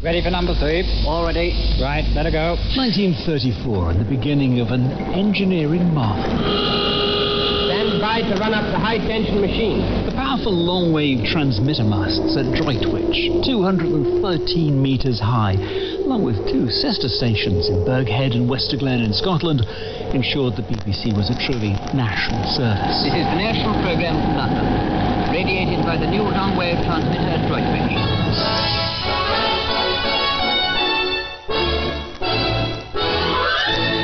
Ready for number 3. All ready. Right, let her go. 1934 and the beginning of an engineering marvel. Stand by to run up the high-tension machine. The powerful long-wave transmitter masts at Droitwich, 213 metres high, along with 2 sister stations in Burghead and Westerglen in Scotland, ensured the BBC was a truly national service. This is the national programme from London, radiated by the new long-wave transmitter at Droitwich.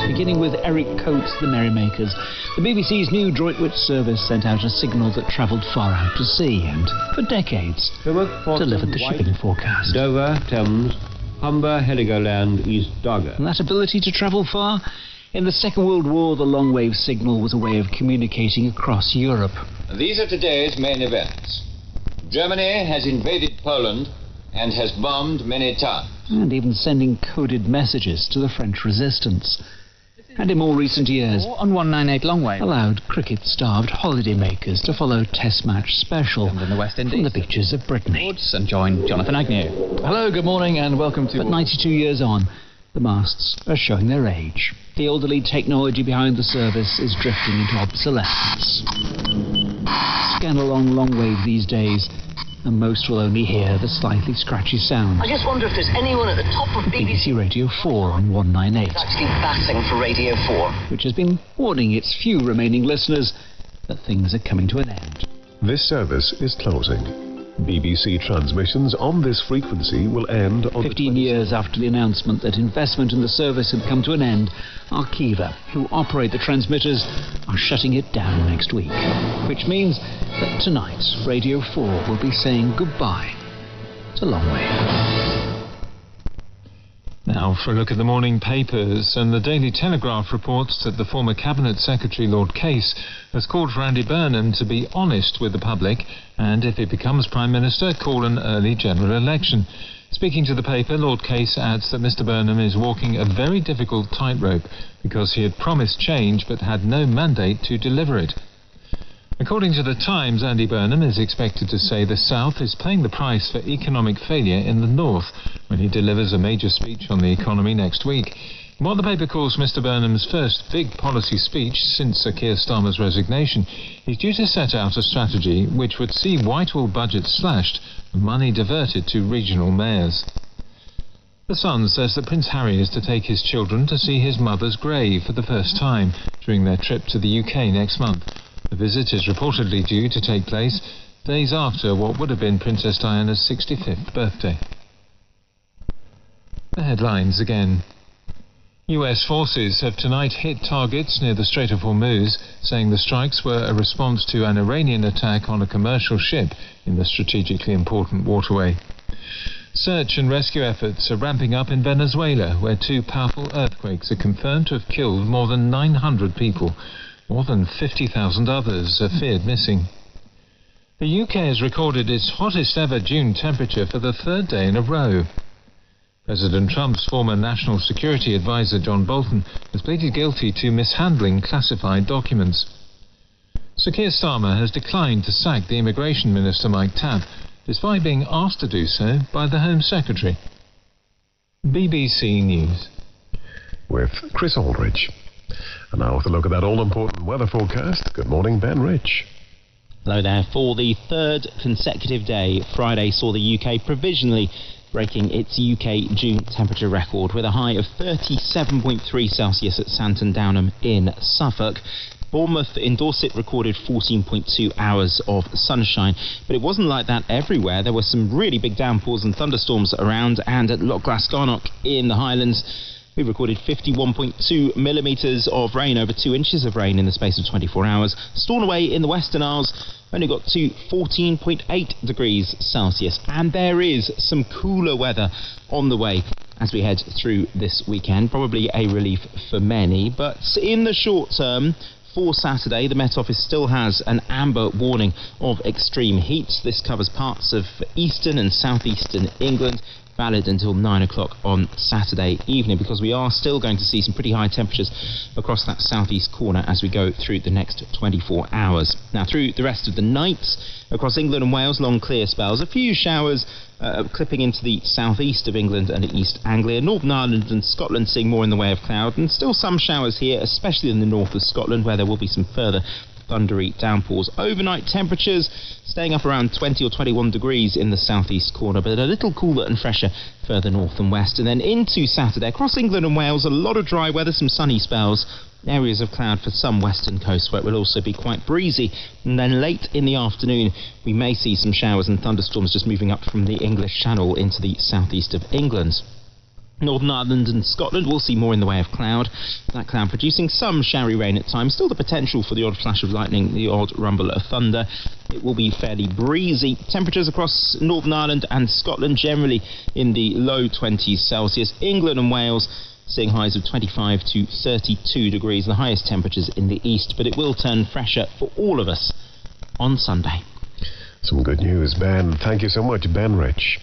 Beginning with Eric Coates' The Merrymakers, the BBC's new Droitwich service sent out a signal that travelled far out to sea and, for decades, delivered the shipping forecast. Dover, Thames, Humber, Heligoland, East Dogger. And that ability to travel far? In the Second World War, the long-wave signal was a way of communicating across Europe. These are today's main events. Germany has invaded Poland and has bombed many towns. And even sending coded messages to the French resistance. And in more recent years, on 198 longwave, allowed cricket-starved holidaymakers to follow Test Match Special in the West Indies from the beaches of Brittany. And join Jonathan Agnew. Hello, good morning and welcome to... But 92 years on, the masts are showing their age. The elderly technology behind the service is drifting into obsolescence. Scan along longwave these days, and most will only hear the slightly scratchy sound. I just wonder if there's anyone at the top of BBC Radio 4 on 198. Actually batting for Radio 4. Which has been warning its few remaining listeners that things are coming to an end. This service is closing. BBC transmissions on this frequency will end on 15 years after the announcement that investment in the service had come to an end, Arqiva, who operate the transmitters, are shutting it down next week. Which means that tonight, Radio 4 will be saying goodbye to longwave. Now for a look at the morning papers, and the Daily Telegraph reports that the former Cabinet Secretary Lord Case has called for Andy Burnham to be honest with the public and, if he becomes Prime Minister, call an early general election. Speaking to the paper, Lord Case adds that Mr Burnham is walking a very difficult tightrope because he had promised change but had no mandate to deliver it. According to the Times, Andy Burnham is expected to say the South is paying the price for economic failure in the North when he delivers a major speech on the economy next week. In what the paper calls Mr Burnham's first big policy speech since Sir Keir Starmer's resignation, he's due to set out a strategy which would see Whitehall budgets slashed and money diverted to regional mayors. The Sun says that Prince Harry is to take his children to see his mother's grave for the first time during their trip to the UK next month. The visit is reportedly due to take place days after what would have been Princess Diana's 65th birthday. The headlines again. US forces have tonight hit targets near the Strait of Hormuz, saying the strikes were a response to an Iranian attack on a commercial ship in the strategically important waterway. Search and rescue efforts are ramping up in Venezuela, where 2 powerful earthquakes are confirmed to have killed more than 900 people. More than 50,000 others are feared missing. The UK has recorded its hottest ever June temperature for the 3rd day in a row. President Trump's former National Security Advisor John Bolton has pleaded guilty to mishandling classified documents. Sir Keir Starmer has declined to sack the Immigration Minister Mike Tabb, despite being asked to do so by the Home Secretary. BBC News. With Chris Aldridge. And now with a look at that all-important weather forecast. Good morning, Ben Rich. Hello there. For the 3rd consecutive day, Friday saw the UK provisionally breaking its UK June temperature record with a high of 37.3 Celsius at Santon Downham in Suffolk. Bournemouth in Dorset recorded 14.2 hours of sunshine, but it wasn't like that everywhere. There were some really big downpours and thunderstorms around, and at Loch Glasgarnock in the Highlands we recorded 51.2 millimetres of rain, over 2 inches of rain in the space of 24 hours. Stornoway in the Western Isles only got to 14.8 degrees Celsius, and there is some cooler weather on the way as we head through this weekend. Probably a relief for many, but in the short term, for Saturday, the Met Office still has an amber warning of extreme heat. This covers parts of eastern and southeastern England, valid until 9 o'clock on Saturday evening, because we are still going to see some pretty high temperatures across that southeast corner as we go through the next 24 hours. Now, through the rest of the night, across England and Wales, long clear spells. A few showers clipping into the southeast of England and East Anglia. Northern Ireland and Scotland seeing more in the way of cloud, and still some showers here, especially in the north of Scotland, where there will be some further thundery downpours. Overnight temperatures staying up around 20 or 21 degrees in the southeast corner, but a little cooler and fresher further north and west. And then into Saturday, across England and Wales, a lot of dry weather, some sunny spells, areas of cloud for some western coast where it will also be quite breezy. And then late in the afternoon, we may see some showers and thunderstorms just moving up from the English Channel into the southeast of England. Northern Ireland and Scotland will see more in the way of cloud. That cloud producing some showery rain at times. Still the potential for the odd flash of lightning, the odd rumble of thunder. It will be fairly breezy. Temperatures across Northern Ireland and Scotland generally in the low 20s Celsius. England and Wales seeing highs of 25 to 32 degrees. The highest temperatures in the east, but it will turn fresher for all of us on Sunday. Some good news, Ben. Thank you so much, Ben Rich.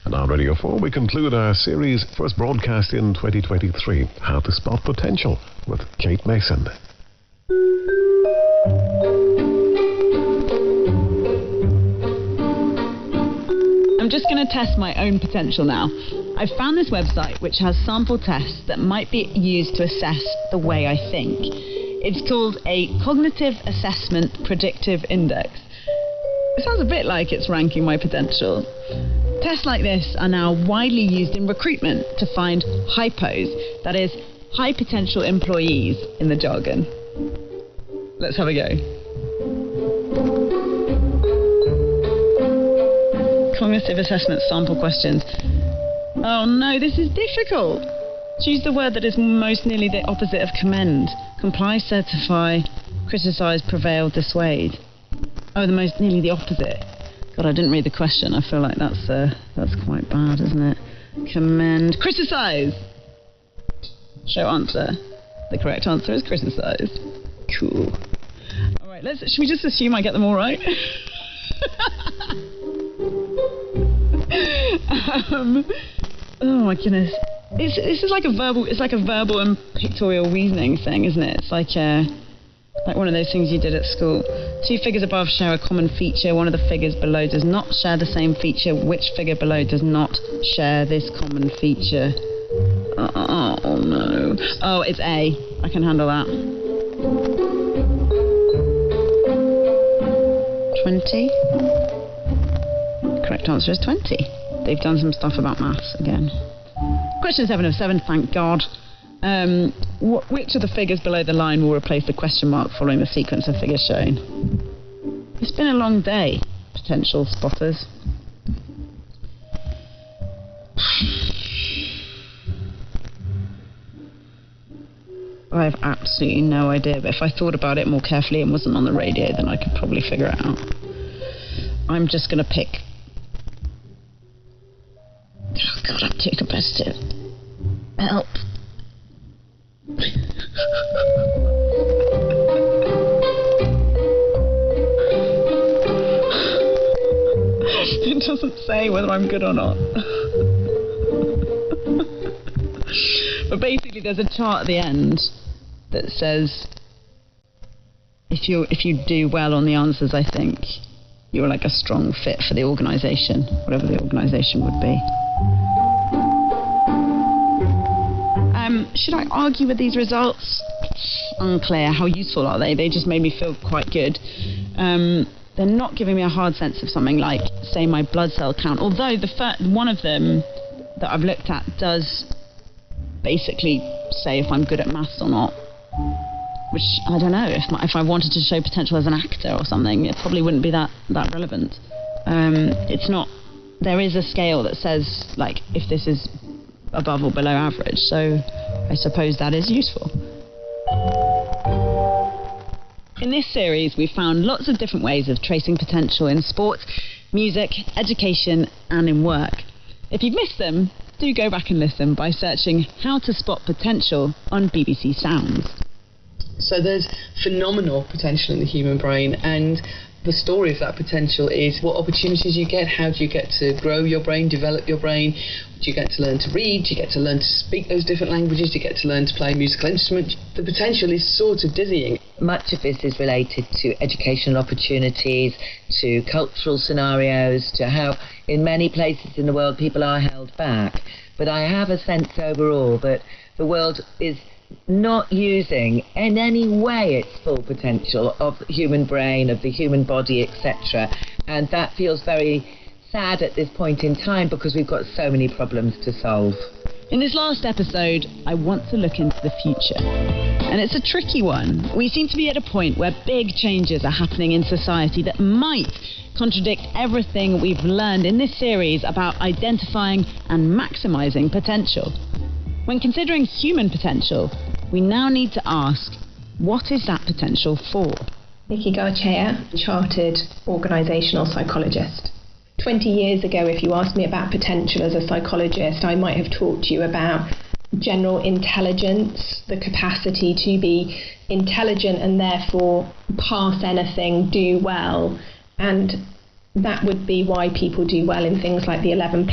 And on Radio 4, we conclude our series, first broadcast in 2023, How to Spot Potential, with Kate Mason. I'm just going to test my own potential now. I've found this website which has sample tests that might be used to assess the way I think. It's called a Cognitive Assessment Predictive Index. It sounds a bit like it's ranking my potential. Tests like this are now widely used in recruitment to find HIPOs, that is, high potential employees in the jargon. Let's have a go. Cognitive assessment sample questions. Oh no, this is difficult. Choose the word that is most nearly the opposite of commend. Comply, certify, criticise, prevail, dissuade. Oh, the most nearly the opposite. God, I didn't read the question. I feel like that's quite bad, isn't it? Commend. Criticise. Show answer. The correct answer is criticise. Cool. All right, should we just assume I get them all right? Oh my goodness. This is like a verbal and pictorial reasoning thing, isn't it? It's like one of those things you did at school. Two figures above share a common feature. One of the figures below does not share the same feature. Which figure below does not share this common feature? Oh no. Oh, it's A. I can handle that. 20. Correct answer is 20. They've done some stuff about maths again. Question 7 of 7, thank God. Which of the figures below the line will replace the question mark following the sequence of figures shown? It's been a long day, potential spotters. I have absolutely no idea, but if I thought about it more carefully and wasn't on the radio, then I could probably figure it out. I'm just going to pick... Oh God, I'm too competitive. Help. It doesn't say whether I'm good or not. But basically there's a chart at the end that says if you do well on the answers, I think you're like a strong fit for the organisation, whatever the organisation would be. Should I argue with these results? It's unclear. How useful are they? They just made me feel quite good. They're not giving me a hard sense of something like, say, my blood cell count. Although one of them that I've looked at does basically say if I'm good at maths or not. Which, I don't know, if I wanted to show potential as an actor or something, it probably wouldn't be that relevant. It's not... There is a scale that says, like, if this is above or below average, so I suppose that is useful. In this series, we found lots of different ways of tracing potential in sports, music, education, and in work. If you've missed them, do go back and listen by searching How to Spot Potential on BBC Sounds. So there's phenomenal potential in the human brain, and the story of that potential is what opportunities you get. How do you get to grow your brain, develop your brain? Do you get to learn to read? Do you get to learn to speak those different languages? Do you get to learn to play a musical instrument? The potential is sort of dizzying. Much of this is related to educational opportunities, to cultural scenarios, to how in many places in the world people are held back. But I have a sense overall that the world is not using in any way its full potential of the human brain, of the human body, etc. And that feels very sad at this point in time because we've got so many problems to solve. In this last episode, I want to look into the future. And it's a tricky one. We seem to be at a point where big changes are happening in society that might contradict everything we've learned in this series about identifying and maximising potential. When considering human potential, we now need to ask, what is that potential for? Nikki Garchea, chartered organisational psychologist. 20 years ago, if you asked me about potential as a psychologist, I might have talked to you about general intelligence, the capacity to be intelligent and therefore pass anything, do well, and that would be why people do well in things like the 11+.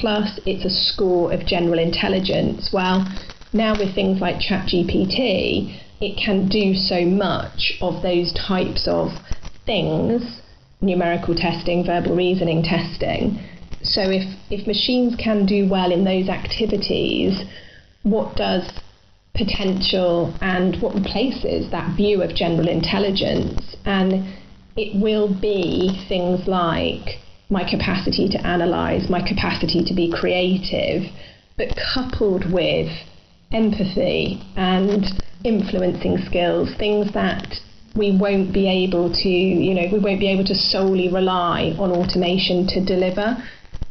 It's a score of general intelligence. Well, now with things like ChatGPT, it can do so much of those types of things, numerical testing, verbal reasoning testing. So if machines can do well in those activities, what does potential and what replaces that view of general intelligence? And it will be things like my capacity to analyse, my capacity to be creative, but coupled with empathy and influencing skills, things that we won't be able to solely rely on automation to deliver.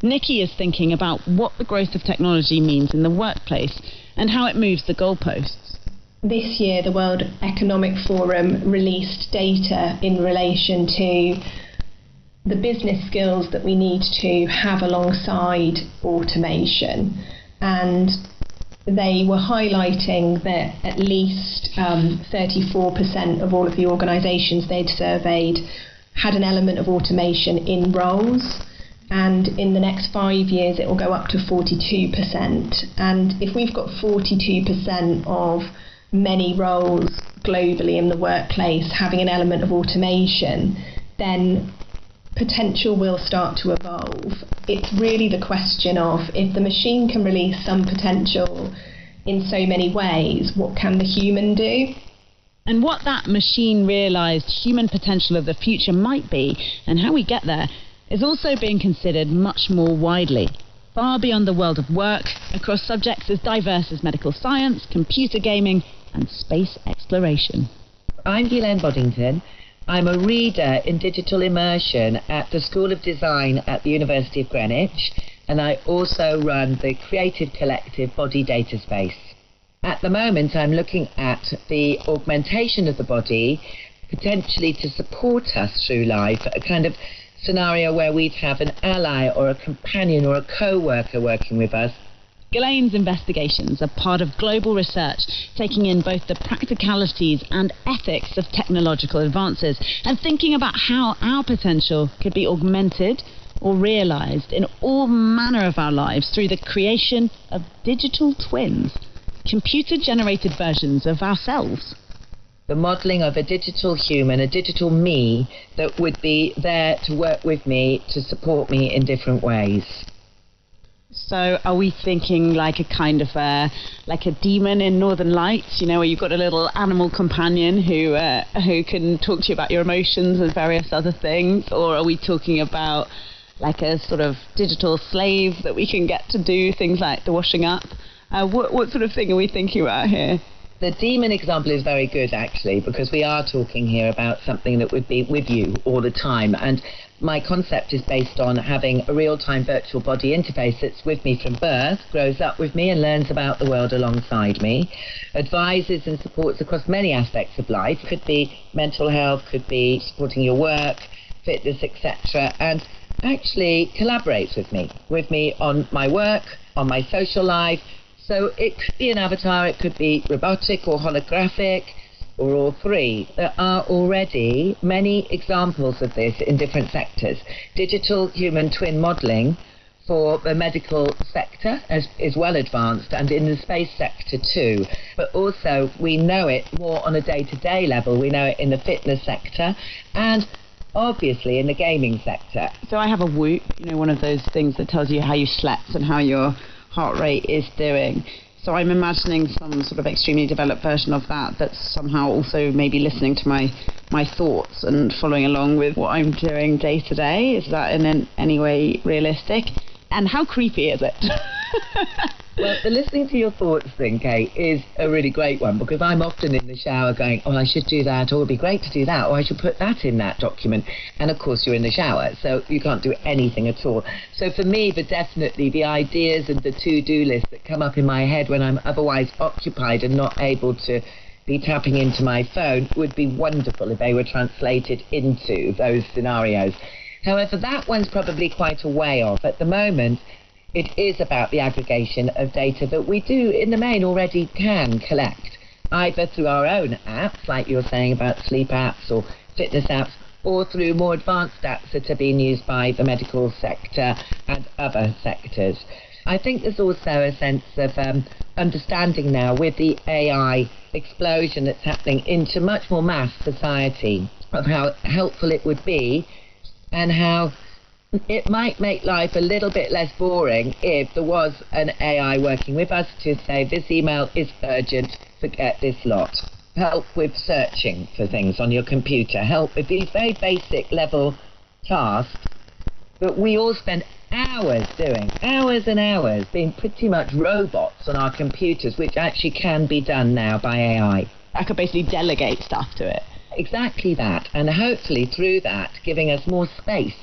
Nikki is thinking about what the growth of technology means in the workplace and how it moves the goalposts. This year, the World Economic Forum released data in relation to the business skills that we need to have alongside automation. and they were highlighting that at least 34% of all of the organisations they'd surveyed had an element of automation in roles, and in the next 5 years it will go up to 42%. And if we've got 42% of many roles globally in the workplace having an element of automation, then potential will start to evolve. It's really the question of, if the machine can release some potential in so many ways, what can the human do? And what that machine realised human potential of the future might be, and how we get there, is also being considered much more widely, far beyond the world of work, across subjects as diverse as medical science, computer gaming, and space exploration. I'm Ghislaine Boddington. I'm a reader in digital immersion at the School of Design at the University of Greenwich, and I also run the creative collective Body Data Space. At the moment, I'm looking at the augmentation of the body, potentially to support us through life, a kind of scenario where we'd have an ally or a companion or a co-worker working with us. Ghislaine's investigations are part of global research, taking in both the practicalities and ethics of technological advances and thinking about how our potential could be augmented or realised in all manner of our lives through the creation of digital twins, computer-generated versions of ourselves. The modelling of a digital human, a digital me, that would be there to work with me, to support me in different ways. So are we thinking like a kind of like a demon in Northern Lights, you know, where you've got a little animal companion who can talk to you about your emotions and various other things? Or are we talking about like a sort of digital slave that we can get to do things like the washing up? What sort of thing are we thinking about here? The demon example is very good, actually, because we are talking here about something that would be with you all the time. And my concept is based on having a real-time virtual body interface that's with me from birth, grows up with me and learns about the world alongside me, advises and supports across many aspects of life. Could be mental health, could be supporting your work, fitness, etc. And actually collaborates with me on my work, on my social life. So it could be an avatar, it could be robotic or holographic, or all three. There are already many examples of this in different sectors. Digital human twin modelling for the medical sector is well advanced, and in the space sector too. But also we know it more on a day-to-day level. We know it in the fitness sector and obviously in the gaming sector. So I have a Whoop, you know, one of those things that tells you how you slept and how your heart rate is doing. So I'm imagining some sort of extremely developed version of that that's somehow also maybe listening to my thoughts and following along with what I'm doing day to day. Is that in any way realistic? And how creepy is it? Well, the listening to your thoughts thing, Kate, is a really great one, because I'm often in the shower going, oh, I should do that, or it'd be great to do that, or I should put that in that document. And of course you're in the shower, so you can't do anything at all. So for me, definitely the ideas and the to-do list that come up in my head when I'm otherwise occupied and not able to be tapping into my phone would be wonderful if they were translated into those scenarios. However, that one's probably quite a way off. At the moment, it is about the aggregation of data that we do, in the main, already can collect, either through our own apps, like you're saying about sleep apps or fitness apps, or through more advanced apps that are being used by the medical sector and other sectors. I think there's also a sense of understanding now with the AI explosion that's happening into much more mass society of how helpful it would be and how it might make life a little bit less boring if there was an AI working with us to say, this email is urgent, forget this lot. Help with searching for things on your computer, help with these very basic level tasks that we all spend hours doing, hours and hours, being pretty much robots on our computers, which actually can be done now by AI. I could basically delegate stuff to it. Exactly that, and hopefully through that giving us more space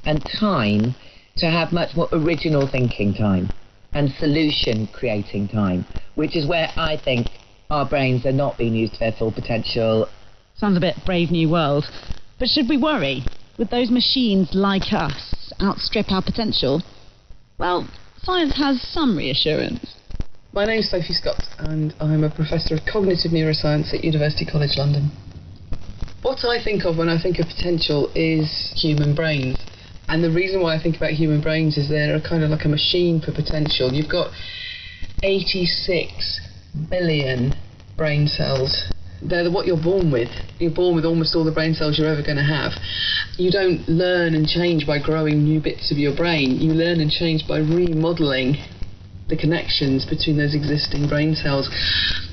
and time to have much more original thinking time and solution creating time, which is where I think our brains are not being used to their full potential. Sounds a bit Brave New World. But should we worry? Would those machines like us outstrip our potential? Well, science has some reassurance. My name's Sophie Scott, and I'm a Professor of Cognitive Neuroscience at University College London. What I think of when I think of potential is human brains. And the reason why I think about human brains is they're kind of like a machine for potential. You've got 86 billion brain cells. They're what you're born with. You're born with almost all the brain cells you're ever going to have. You don't learn and change by growing new bits of your brain. You learn and change by remodelling the connections between those existing brain cells.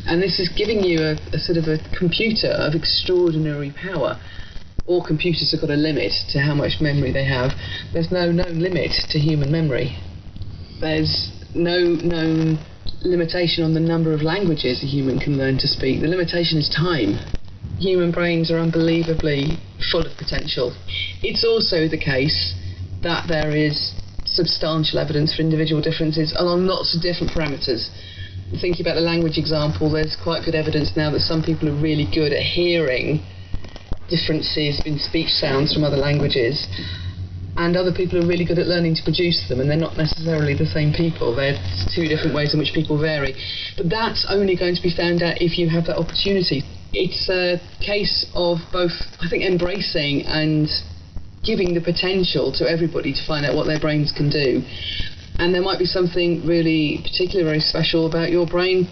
And this is giving you a sort of a computer of extraordinary power. All computers have got a limit to how much memory they have. There's no known limit to human memory. There's no known limitation on the number of languages a human can learn to speak. The limitation is time. Human brains are unbelievably full of potential. It's also the case that there is substantial evidence for individual differences along lots of different parameters. Thinking about the language example, there's quite good evidence now that some people are really good at hearing differences in speech sounds from other languages, and other people are really good at learning to produce them, and they're not necessarily the same people. They're two different ways in which people vary. But that's only going to be found out if you have that opportunity. It's a case of both, I think, embracing and giving the potential to everybody to find out what their brains can do. And there might be something really particular, very special about your brain.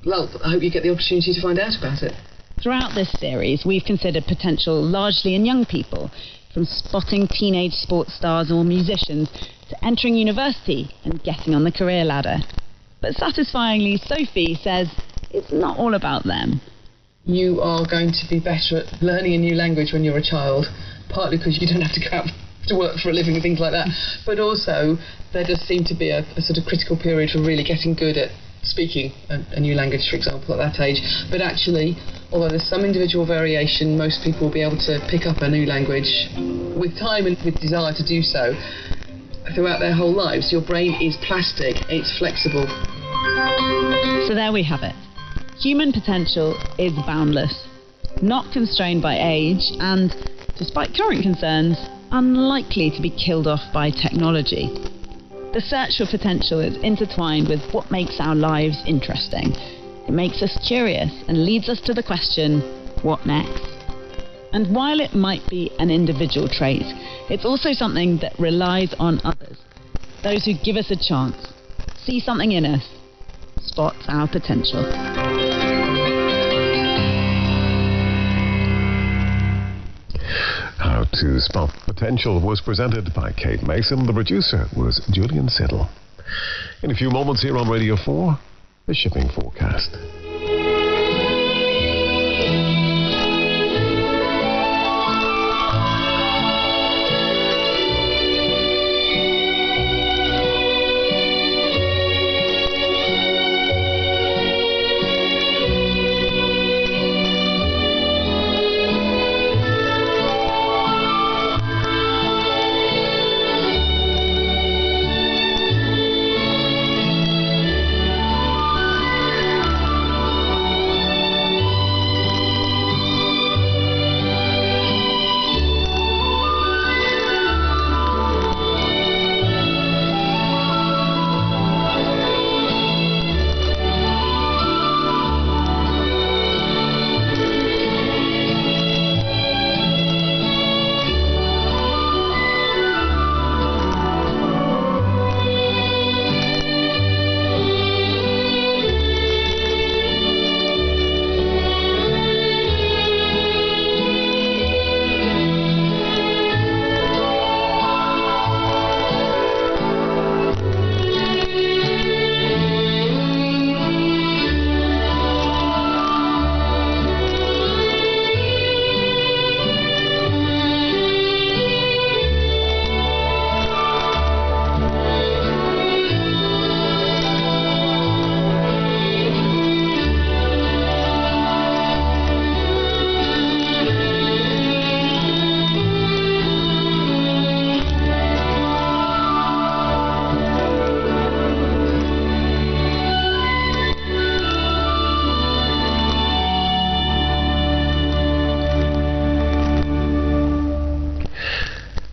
Well, I hope you get the opportunity to find out about it. Throughout this series, we've considered potential largely in young people, from spotting teenage sports stars or musicians to entering university and getting on the career ladder. But satisfyingly, Sophie says it's not all about them. You are going to be better at learning a new language when you're a child, partly because you don't have to go out to work for a living and things like that, but also there does seem to be a sort of critical period for really getting good at speaking a new language, for example, at that age. But actually, although there's some individual variation, most people will be able to pick up a new language with time and with desire to do so throughout their whole lives. Your brain is plastic, it's flexible. So there we have it. Human potential is boundless, not constrained by age, and, despite current concerns, unlikely to be killed off by technology. The search for potential is intertwined with what makes our lives interesting. It makes us curious and leads us to the question, what next? And while it might be an individual trait, it's also something that relies on others. Those who give us a chance, see something in us, spot our potential. How to Spot Potential was presented by Kate Mason. The producer was Julian Siddle. In a few moments here on Radio 4, the shipping forecast.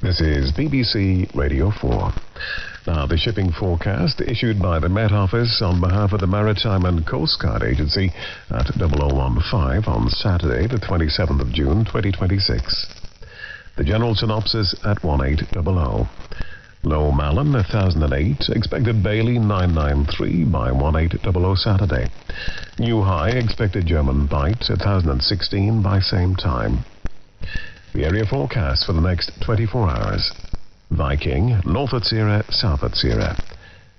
This is BBC Radio 4. Now, the shipping forecast issued by the Met Office on behalf of the Maritime and Coast Guard Agency at 0015 on Saturday, the 27th of June, 2026. The general synopsis at 1800. Low Malin, 1008. Expected Bailey, 993 by 1800 Saturday. New High, expected German Bight, 1016 by same time. The area forecast for the next 24 hours. Viking, north at Sierra, south at Sierra.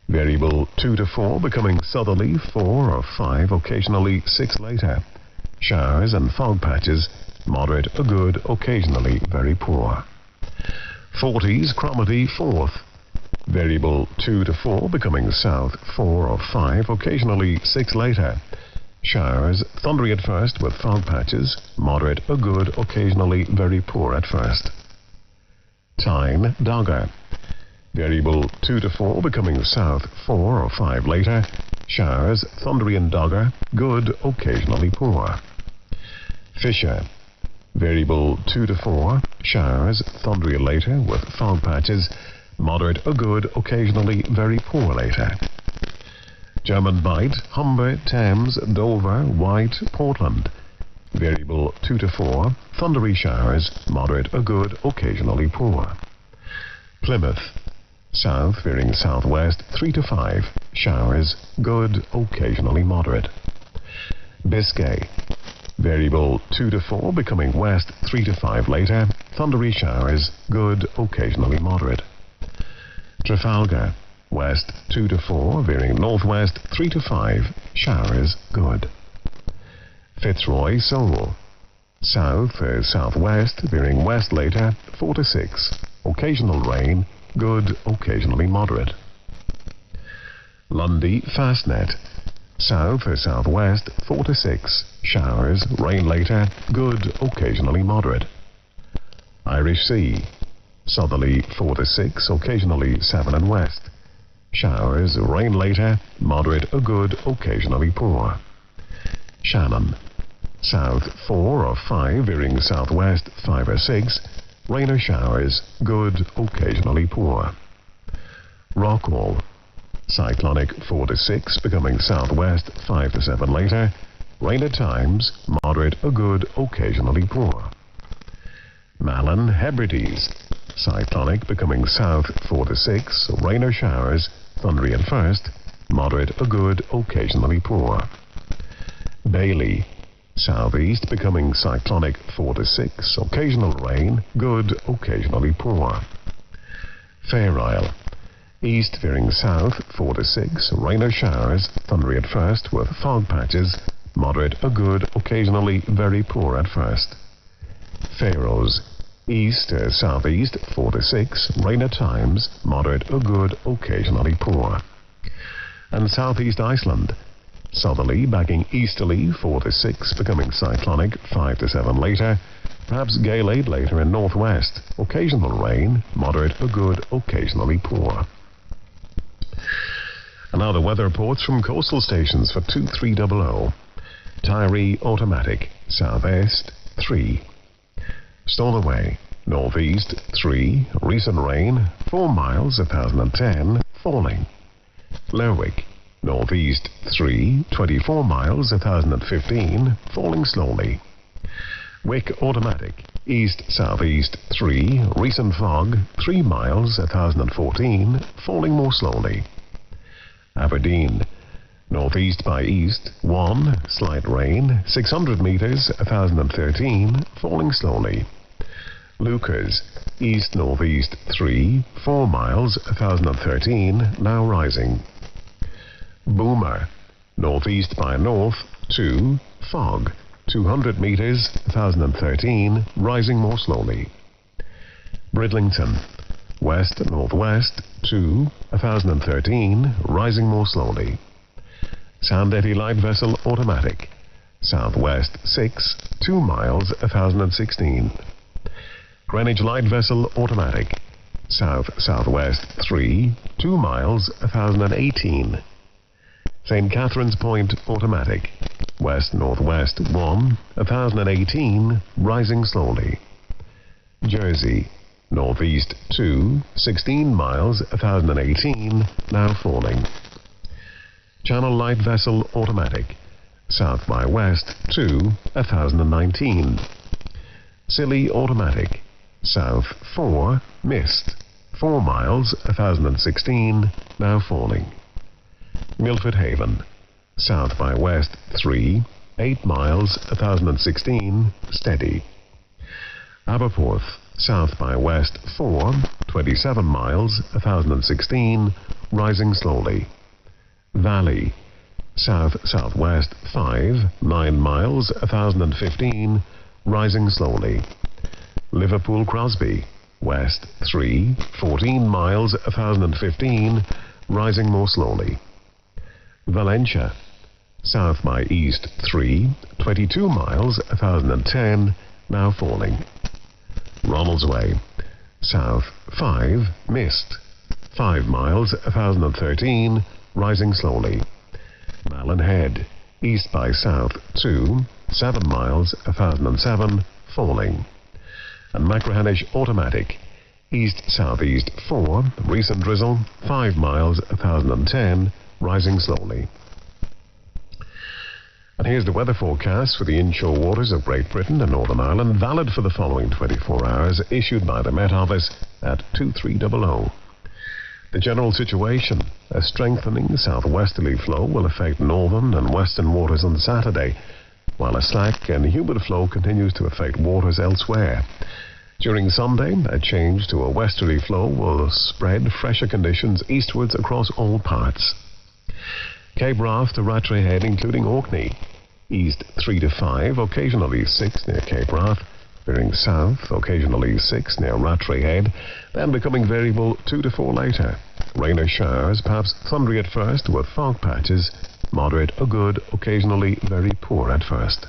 Variable 2 to 4, becoming southerly 4 or 5, occasionally 6 later. Showers and fog patches, moderate or good, occasionally very poor. 40s, Cromarty 4th. Variable 2 to 4, becoming south 4 or 5, occasionally 6 later. Showers, thundery at first with fog patches, moderate or good, occasionally very poor at first. Tyne, Dogger. Variable 2 to 4, becoming south 4 or 5 later. Showers, thundery in Dogger, good, occasionally poor. Fisher. Variable 2 to 4, showers, thundery later with fog patches, moderate or good, occasionally very poor later. German Bight, Humber, Thames, Dover, White, Portland. Variable 2 to 4, thundery showers, moderate or good, occasionally poor. Plymouth, south veering southwest 3 to 5, showers, good, occasionally moderate. Biscay, variable 2 to 4, becoming west 3 to 5 later, thundery showers, good, occasionally moderate. Trafalgar, west 2 to 4, veering northwest 3 to 5, showers, good. Fitzroy, Seoul, south southwest, veering west later 4 to 6, occasional rain, good, occasionally moderate. Lundy, Fastnet, south southwest 4 to 6, showers, rain later, good, occasionally moderate. Irish Sea, southerly 4 to 6, occasionally 7 and west. Showers, rain later, moderate or good, occasionally poor. Shannon, south 4 or 5, veering southwest 5 or 6, rain or showers, good, occasionally poor. Rockall, cyclonic 4 to 6, becoming southwest 5 to 7 later, rain at times, moderate or good, occasionally poor. Malin, Hebrides, cyclonic becoming south 4 to 6, rain or showers, thundery at first, moderate or good, occasionally poor. Bailey, southeast becoming cyclonic 4 to 6, occasional rain, good, occasionally poor. Fair Isle, east veering south 4 to 6, rain or showers, thundery at first with fog patches, moderate or good, occasionally very poor at first. Faroes, east southeast 4 to 6, rain at times, moderate or good, occasionally poor. And southeast Iceland, southerly backing easterly 4 to 6, becoming cyclonic 5 to 7 later, perhaps gale 8 later in northwest, occasional rain, moderate or good, occasionally poor. And now the weather reports from coastal stations for 2300. Tyree automatic, southeast 3. Stornoway, northeast 3, recent rain 4 miles 1010, falling. Lerwick, northeast 3, 24 miles 1015, falling slowly. Wick automatic, east-southeast 3, recent fog 3 miles 1014, falling more slowly. Aberdeen, northeast by east 1, slight rain 600 meters 1013, falling slowly. Lucas, east-northeast 3, 4 miles 1013, now rising. Boomer, northeast by north 2, fog 200 meters 1013, rising more slowly. Bridlington, west-northwest 2, 1013, rising more slowly. Sandetti light vessel automatic, southwest 6, 2 miles 1016. Greenwich light vessel automatic, south-southwest 3, 2 miles 1018. St. Catherine's Point automatic, west-northwest 1, 1018, rising slowly. Jersey, Northeast 2, 16 miles, 1018, now falling. Channel light vessel automatic. South by west 2, 1019. Scilly automatic. South 4, mist. 4 miles, 1016, now falling. Milford Haven. South by west 3, 8 miles, 1016, steady. Aberporth. South by west 4, 27 miles, 1016, rising slowly. Valley. South-southwest 5, 9 miles, 1015, rising slowly. Liverpool Crosby. West 3, 14 miles, 1015, rising more slowly. Valentia. South by east 3, 22 miles, 1010, now falling. Ronaldsway. South 5, mist. 5 miles, 1013, rising slowly. Malin Head. East by south 2, 7 miles, 1007, falling. And Machrihanish automatic. East-southeast 4, recent drizzle, 5 miles, 1010, rising slowly. And here's the weather forecast for the inshore waters of Great Britain and Northern Ireland, valid for the following 24 hours, issued by the Met Office at 2300. The general situation: a strengthening southwesterly flow will affect northern and western waters on Saturday, while a slack and humid flow continues to affect waters elsewhere. During Sunday, a change to a westerly flow will spread fresher conditions eastwards across all parts. Cape Wrath to Rattray Head, including Orkney. East 3 to 5, occasionally 6 near Cape Wrath. Veering south, occasionally 6 near Rattray Head, then becoming variable 2 to 4 later. Rain or showers, perhaps thundery at first, with fog patches. Moderate or good, occasionally very poor at first.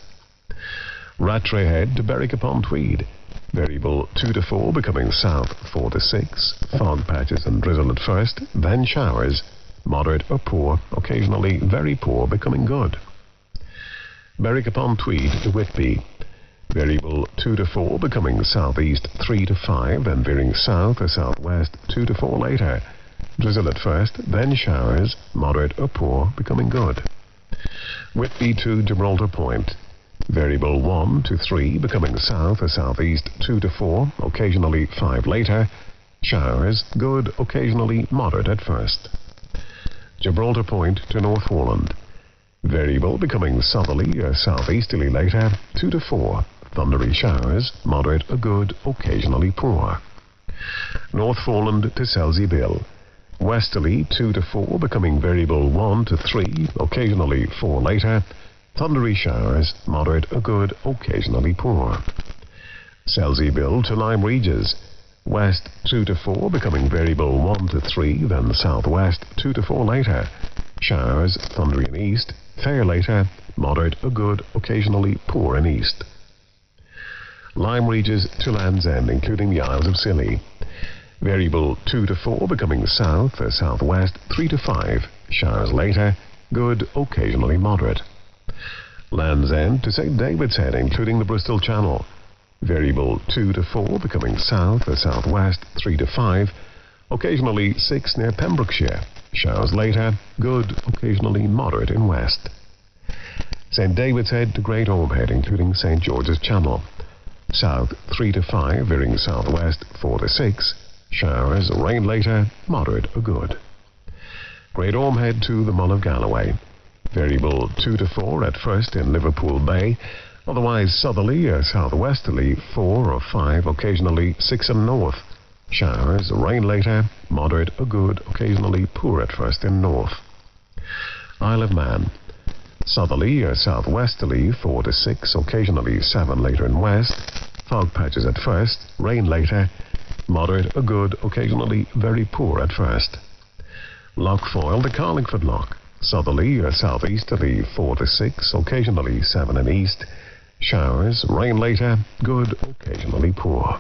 Rattray Head to Berwick upon Tweed. Variable 2 to 4, becoming south 4 to 6. Fog patches and drizzle at first, then showers. Moderate or poor, occasionally very poor, becoming good. Berwick upon Tweed to Whitby. Variable 2 to 4, becoming southeast 3 to 5, then veering south or southwest 2 to 4 later. Drizzle at first, then showers. Moderate or poor, becoming good. Whitby to Gibraltar Point. Variable 1 to 3, becoming south or southeast 2 to 4, occasionally 5 later. Showers, good, occasionally moderate at first. Gibraltar Point to North Foreland. Variable becoming southerly or southeasterly later, 2 to 4. Thundery showers, moderate or good, occasionally poor. North Foreland to Selsey Bill. Westerly 2 to 4, becoming variable 1 to 3, occasionally 4 later. Thundery showers, moderate or good, occasionally poor. Selsey Bill to Lyme Regis. West 2 to 4, becoming variable 1 to 3, then southwest 2 to 4 later. Showers, thundery in east, fair later, moderate or good, occasionally poor in east. Lyme Regis to Land's End, including the Isles of Scilly. Variable 2 to 4, becoming south or southwest 3 to 5. Showers later, good, occasionally moderate. Land's End to St. David's Head, including the Bristol Channel. Variable 2 to 4, becoming south or southwest 3 to 5. Occasionally 6 near Pembrokeshire. Showers later, good, occasionally moderate in west. St. David's Head to Great Orme Head, including St. George's Channel. South 3 to 5, veering southwest 4 to 6. Showers, rain later, moderate or good. Great Orme Head to the Mull of Galloway. Variable 2 to 4 at first in Liverpool Bay. Otherwise southerly or southwesterly 4 or 5, occasionally 6 and north. Showers, rain later, moderate or good, occasionally poor at first in north. Isle of Man. Southerly or southwesterly 4 to 6, occasionally 7 later in west. Fog patches at first, rain later, moderate or good, occasionally very poor at first. Loch Foyle to Carlingford Loch. Southerly or southeasterly 4 to 6, occasionally 7 in east. Showers, rain later, good, occasionally poor.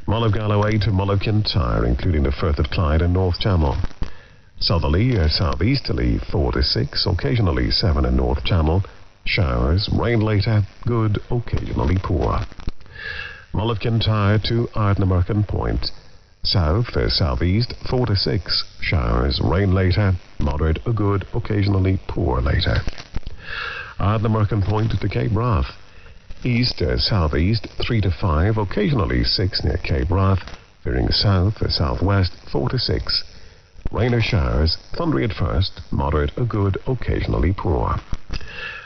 Mull of Galloway to Mull of Kintyre, including the Firth of Clyde and North Channel. Southerly or southeasterly 4 to 6, occasionally 7 in North Channel. Showers, rain later, good, occasionally poor. Mull of Kintyre to Ardnamurchan Point. South to southeast 4 to 6. Showers, rain later. Moderate or good, occasionally poor later. Ardnamurchan Point to Cape Wrath. East to southeast 3 to 5. Occasionally 6 near Cape Wrath. Veering south to southwest 4 to 6. Rain or showers, thundery at first, moderate or good, occasionally poor.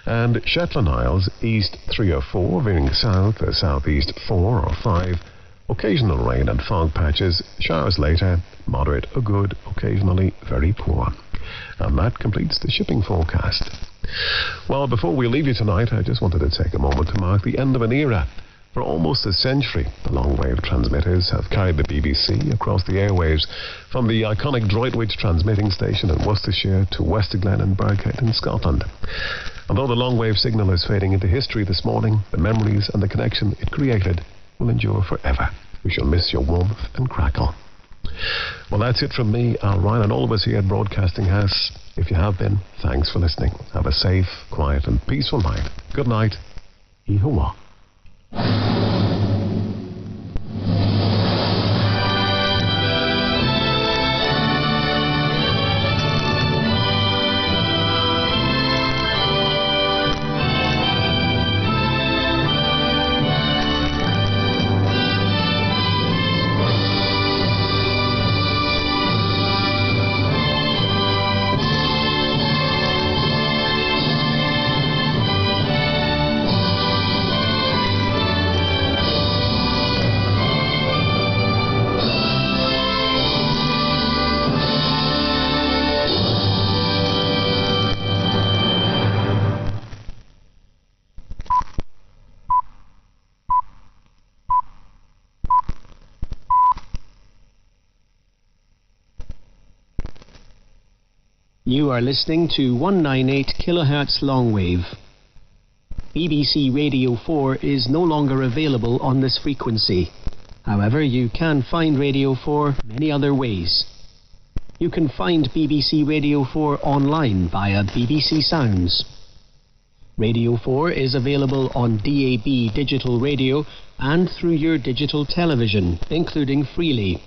And Shetland Isles, east 3 or 4, veering south to southeast 4 or 5. Occasional rain and fog patches, showers later, moderate or good, occasionally very poor. And that completes the shipping forecast. Well, before we leave you tonight, I just wanted to take a moment to mark the end of an era. For almost a century, the long-wave transmitters have carried the BBC across the airwaves, from the iconic Droitwich transmitting station in Worcestershire to Westerglen and Birkhead in Scotland. Although the long-wave signal is fading into history this morning, the memories and the connection it created will endure forever. We shall miss your warmth and crackle. Well, that's it from me, Al Ryan, and all of us here at Broadcasting House. If you have been, thanks for listening. Have a safe, quiet and peaceful night. Good night. Ihuwa. You are listening to 198 kHz longwave. BBC Radio 4 is no longer available on this frequency. However, you can find Radio 4 many other ways. You can find BBC Radio 4 online via BBC Sounds. Radio 4 is available on DAB digital radio and through your digital television, including Freely.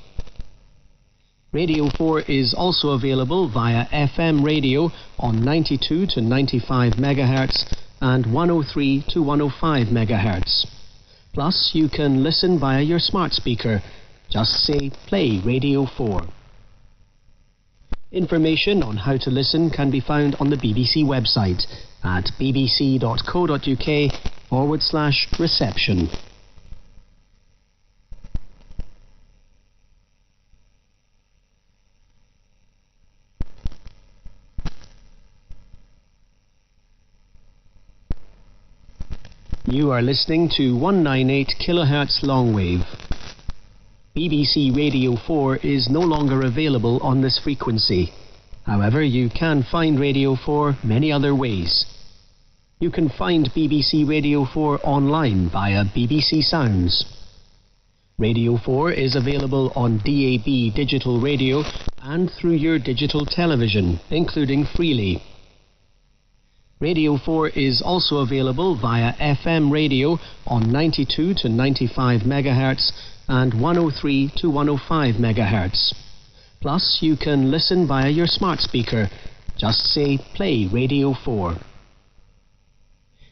Radio 4 is also available via FM radio on 92 to 95 MHz and 103 to 105 MHz. Plus, you can listen via your smart speaker. Just say, play Radio 4. Information on how to listen can be found on the BBC website at bbc.co.uk/reception. You are listening to 198 kHz longwave. BBC Radio 4 is no longer available on this frequency. However, you can find Radio 4 many other ways. You can find BBC Radio 4 online via BBC Sounds. Radio 4 is available on DAB digital radio and through your digital television, including Freely. Radio 4 is also available via FM radio on 92 to 95 MHz and 103 to 105 MHz. Plus, you can listen via your smart speaker. Just say, play Radio 4.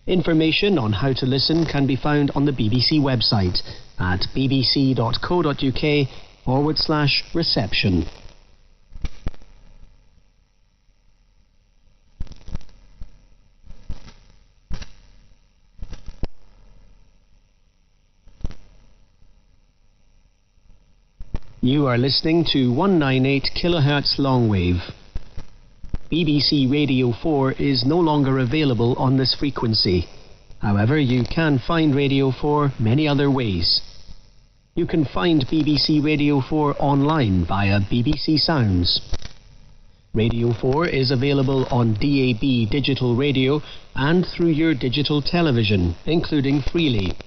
Information on how to listen can be found on the BBC website at bbc.co.uk/reception. You are listening to 198 kHz longwave. BBC Radio 4 is no longer available on this frequency. However, you can find Radio 4 many other ways. You can find BBC Radio 4 online via BBC Sounds. Radio 4 is available on DAB digital radio and through your digital television, including Freely.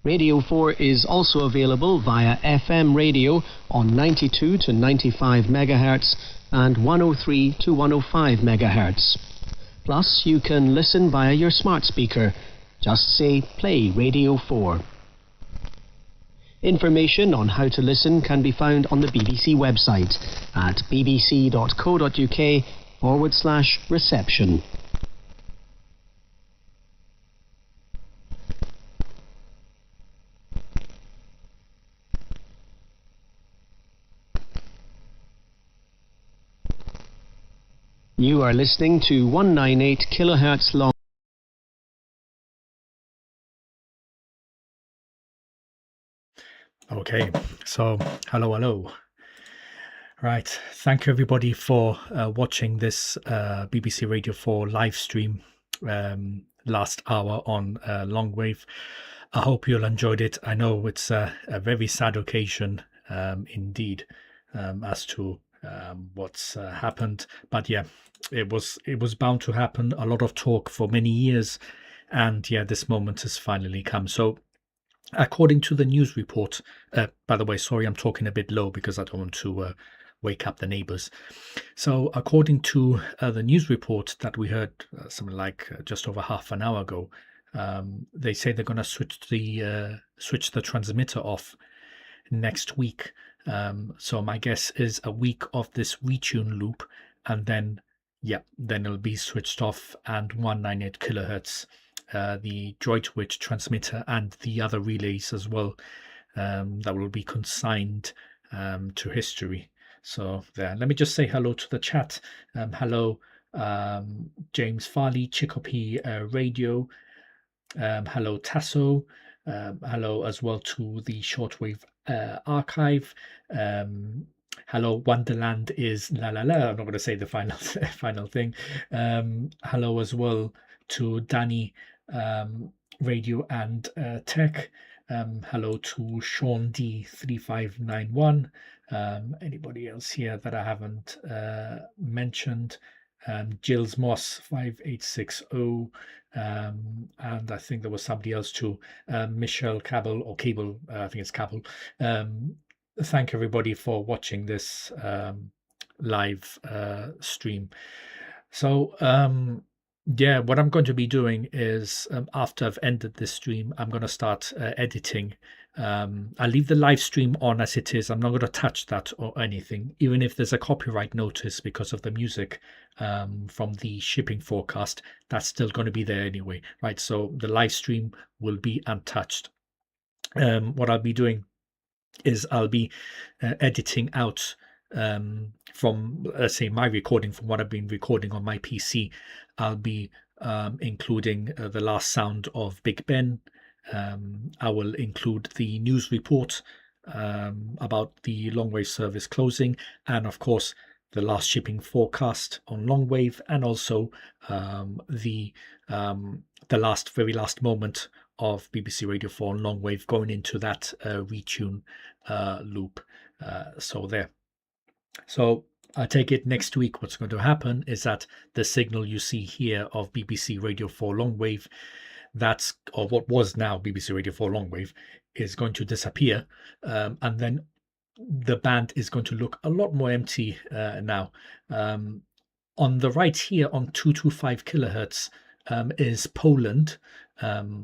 Radio 4 is also available via FM radio on 92 to 95 MHz and 103 to 105 MHz. Plus, you can listen via your smart speaker. Just say, play Radio 4. Information on how to listen can be found on the BBC website at bbc.co.uk/reception. You are listening to 198 kHz long. Okay, so hello. Right, thank you everybody for watching this BBC Radio 4 live stream last hour on Longwave. I hope you all enjoyed it. I know it's a very sad occasion indeed as to what's happened, but yeah, it was bound to happen. A lot of talk for many years, and yeah, this moment has finally come. So according to the news report, by the way, sorry, I'm talking a bit low because I don't want to wake up the neighbors. So according to the news report that we heard something like just over half an hour ago, they say they're going to switch the transmitter off next week. So my guess is a week of this retune loop, and then it'll be switched off, and 198 kilohertz, the Droitwich transmitter and the other relays as well, that will be consigned to history. So there, let me just say hello to the chat. Hello, James Farley, Chicopee Radio. Hello, Tasso. Hello as well to the Shortwave Archive. Hello, Wonderland is la la la. I'm not going to say the final thing. Hello as well to Danny Radio and Tech. Hello to Sean D3591. Anybody else here that I haven't mentioned? Jills Moss 5860. And I think there was somebody else too. Michelle Cabell or Cable. I think it's Cabell. Thank everybody for watching this live stream. So yeah, what I'm going to be doing is after I've ended this stream, I'm going to start editing. I'll leave the live stream on as it is. I'm not going to touch that or anything, even if there's a copyright notice because of the music from the shipping forecast. That's still going to be there anyway, right? So the live stream will be untouched. What I'll be doing is I'll be editing out from, let's say, my recording, from what I've been recording on my PC. I'll be including the last sound of Big Ben. I will include the news report about the Longwave service closing, and of course the last shipping forecast on Longwave, and also the very last moment of BBC Radio 4 on Longwave, going into that retune loop. So there. So I take it next week what's going to happen is that the signal you see here of BBC Radio 4 Longwave, that's, or what was now BBC Radio 4 Longwave, is going to disappear, and then the band is going to look a lot more empty now. On the right here on 225 kilohertz is Poland,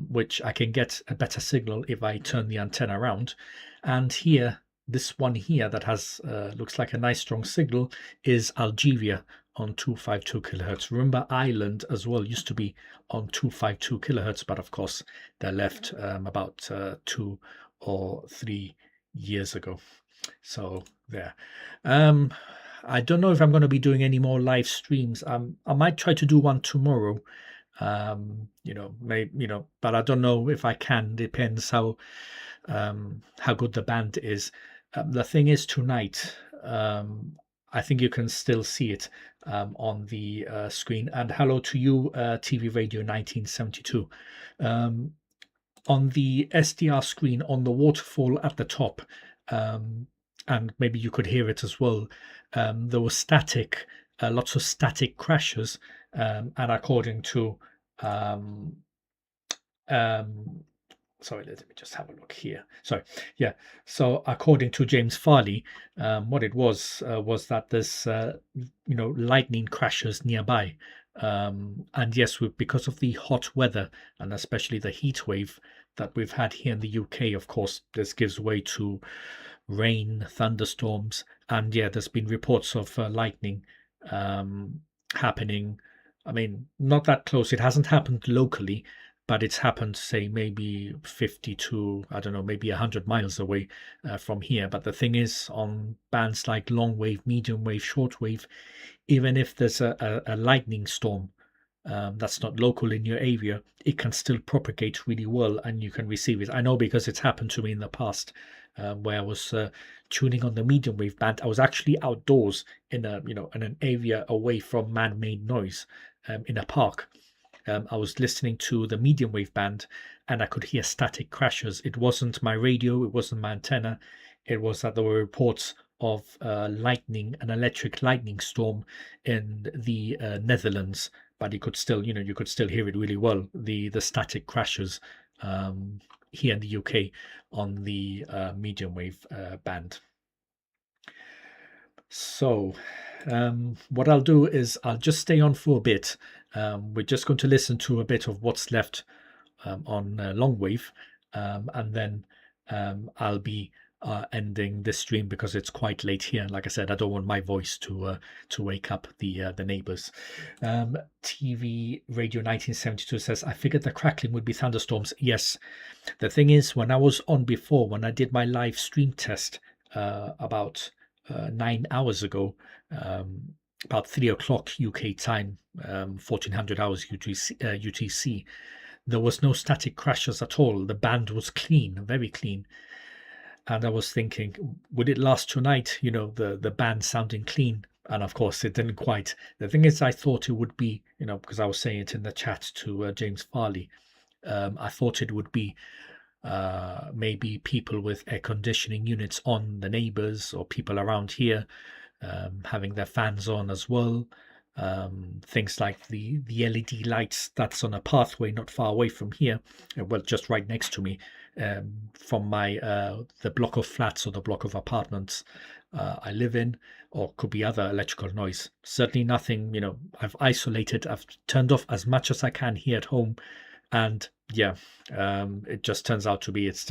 which I can get a better signal if I turn the antenna around. And here, this one here that has looks like a nice strong signal is Algeria on 252 kilohertz. Remember, Ireland as well used to be on 252 kilohertz, but of course they left about 2 or 3 years ago. So there. I don't know if I'm going to be doing any more live streams. I might try to do one tomorrow. Maybe, but I don't know if I can. Depends how good the band is. The thing is, tonight, I think you can still see it on the screen. And hello to you, TV Radio 1972. On the SDR screen, on the waterfall at the top, and maybe you could hear it as well, there was static, lots of static crashes, and according to sorry, let me just have a look here. Sorry, yeah. So according to James Farley, what it was that there's lightning crashes nearby, and yes, because of the hot weather and especially the heat wave, that we've had here in the UK, of course, this gives way to rain, thunderstorms, and yeah, there's been reports of lightning happening. I mean, not that close. It hasn't happened locally, but it's happened, say, maybe 50 to, I don't know, maybe 100 miles away from here. But the thing is, on bands like long wave, medium wave, short wave, even if there's a lightning storm that's not local in your area, it can still propagate really well and you can receive it. I know because it's happened to me in the past, where I was tuning on the medium wave band. I was actually outdoors in an area away from man-made noise, in a park. I was listening to the medium wave band and I could hear static crashes. It wasn't my radio, it wasn't my antenna. It was that there were reports of lightning, an electric lightning storm in the Netherlands, but you could still hear it really well. The static crashes here in the UK on the medium wave band. So what I'll do is I'll just stay on for a bit. We're just going to listen to a bit of what's left on long wave, and then I'll be ending this stream because it's quite late here. Like I said, I don't want my voice to wake up the neighbors. TV Radio 1972 says, I figured the crackling would be thunderstorms. Yes, the thing is, when I was on before, when I did my live stream test about 9 hours ago, about 3 o'clock UK time, 1400 hours UTC, there was no static crashes at all. The band was clean, very clean. And I was thinking, would it last tonight? The band sounding clean. And of course, it didn't quite. The thing is, I thought it would be, because I was saying it in the chat to James Farley, I thought it would be maybe people with air conditioning units on, the neighbors or people around here having their fans on as well. Things like the LED lights that's on a pathway not far away from here, well, just right next to me, from my the block of flats or the block of apartments I live in, or could be other electrical noise. Certainly nothing, I've isolated, I've turned off as much as I can here at home, and yeah, it just turns out to be it's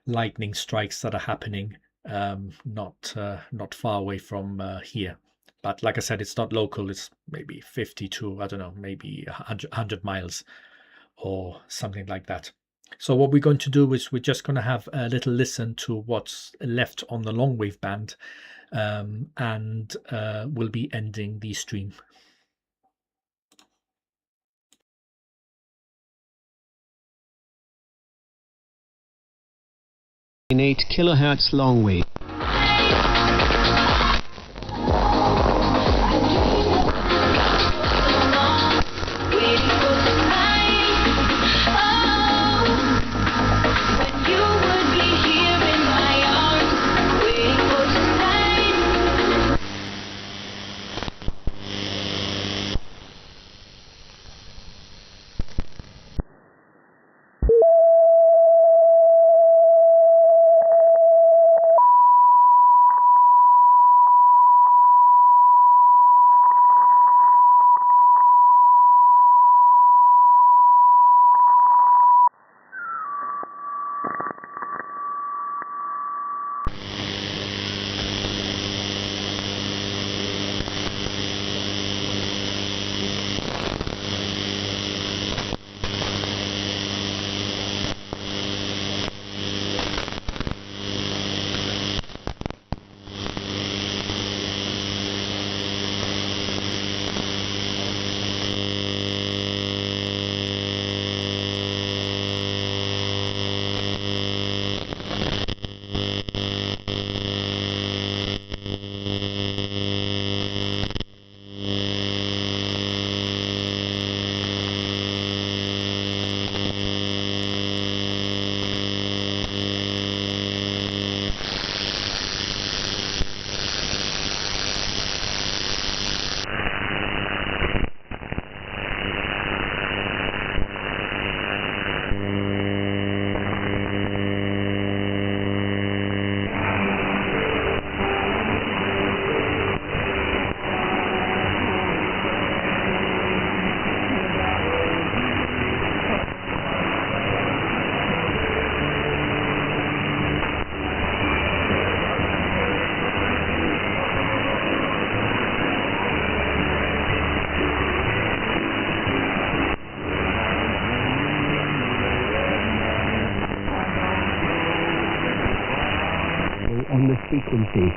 lightning strikes that are happening not far away from here. But like I said, it's not local. It's maybe 50 to, I don't know, maybe 100 miles or something like that. So what we're going to do is we're just going to have a little listen to what's left on the long wave band, and we'll be ending the stream. 8 kHz long wave. frequency.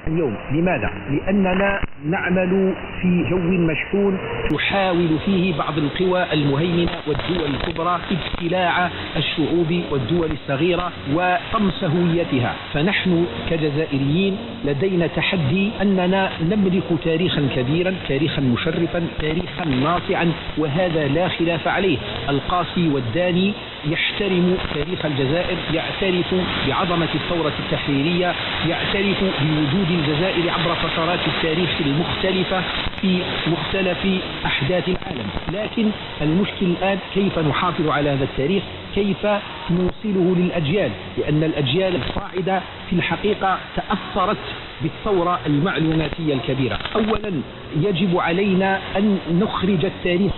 اليوم لماذا؟ لأننا نعمل في جو مشحون تحاول فيه بعض القوى المهيمنة والدول الكبرى ابتلاع الشعوب والدول الصغيرة وطمس هويتها، فنحن كجزائريين لدينا تحدي أننا نملك تاريخا كبيرا، تاريخا مشرفا، تاريخا ناصعا، وهذا لا خلاف عليه. القاسي والداني يحترم تاريخ الجزائر، يعترف بعظمة الثورة التحريرية، يعترف بوجود الجزائر عبر فترات التاريخ المختلفة في مختلف أحداث العالم، لكن المشكل الآن كيف نحافظ على هذا التاريخ، كيف نوصله للأجيال، لأن الأجيال الصاعدة في الحقيقة تأثرت بالثورة المعلوماتية الكبيرة. أولا يجب علينا أن نخرج التاريخ.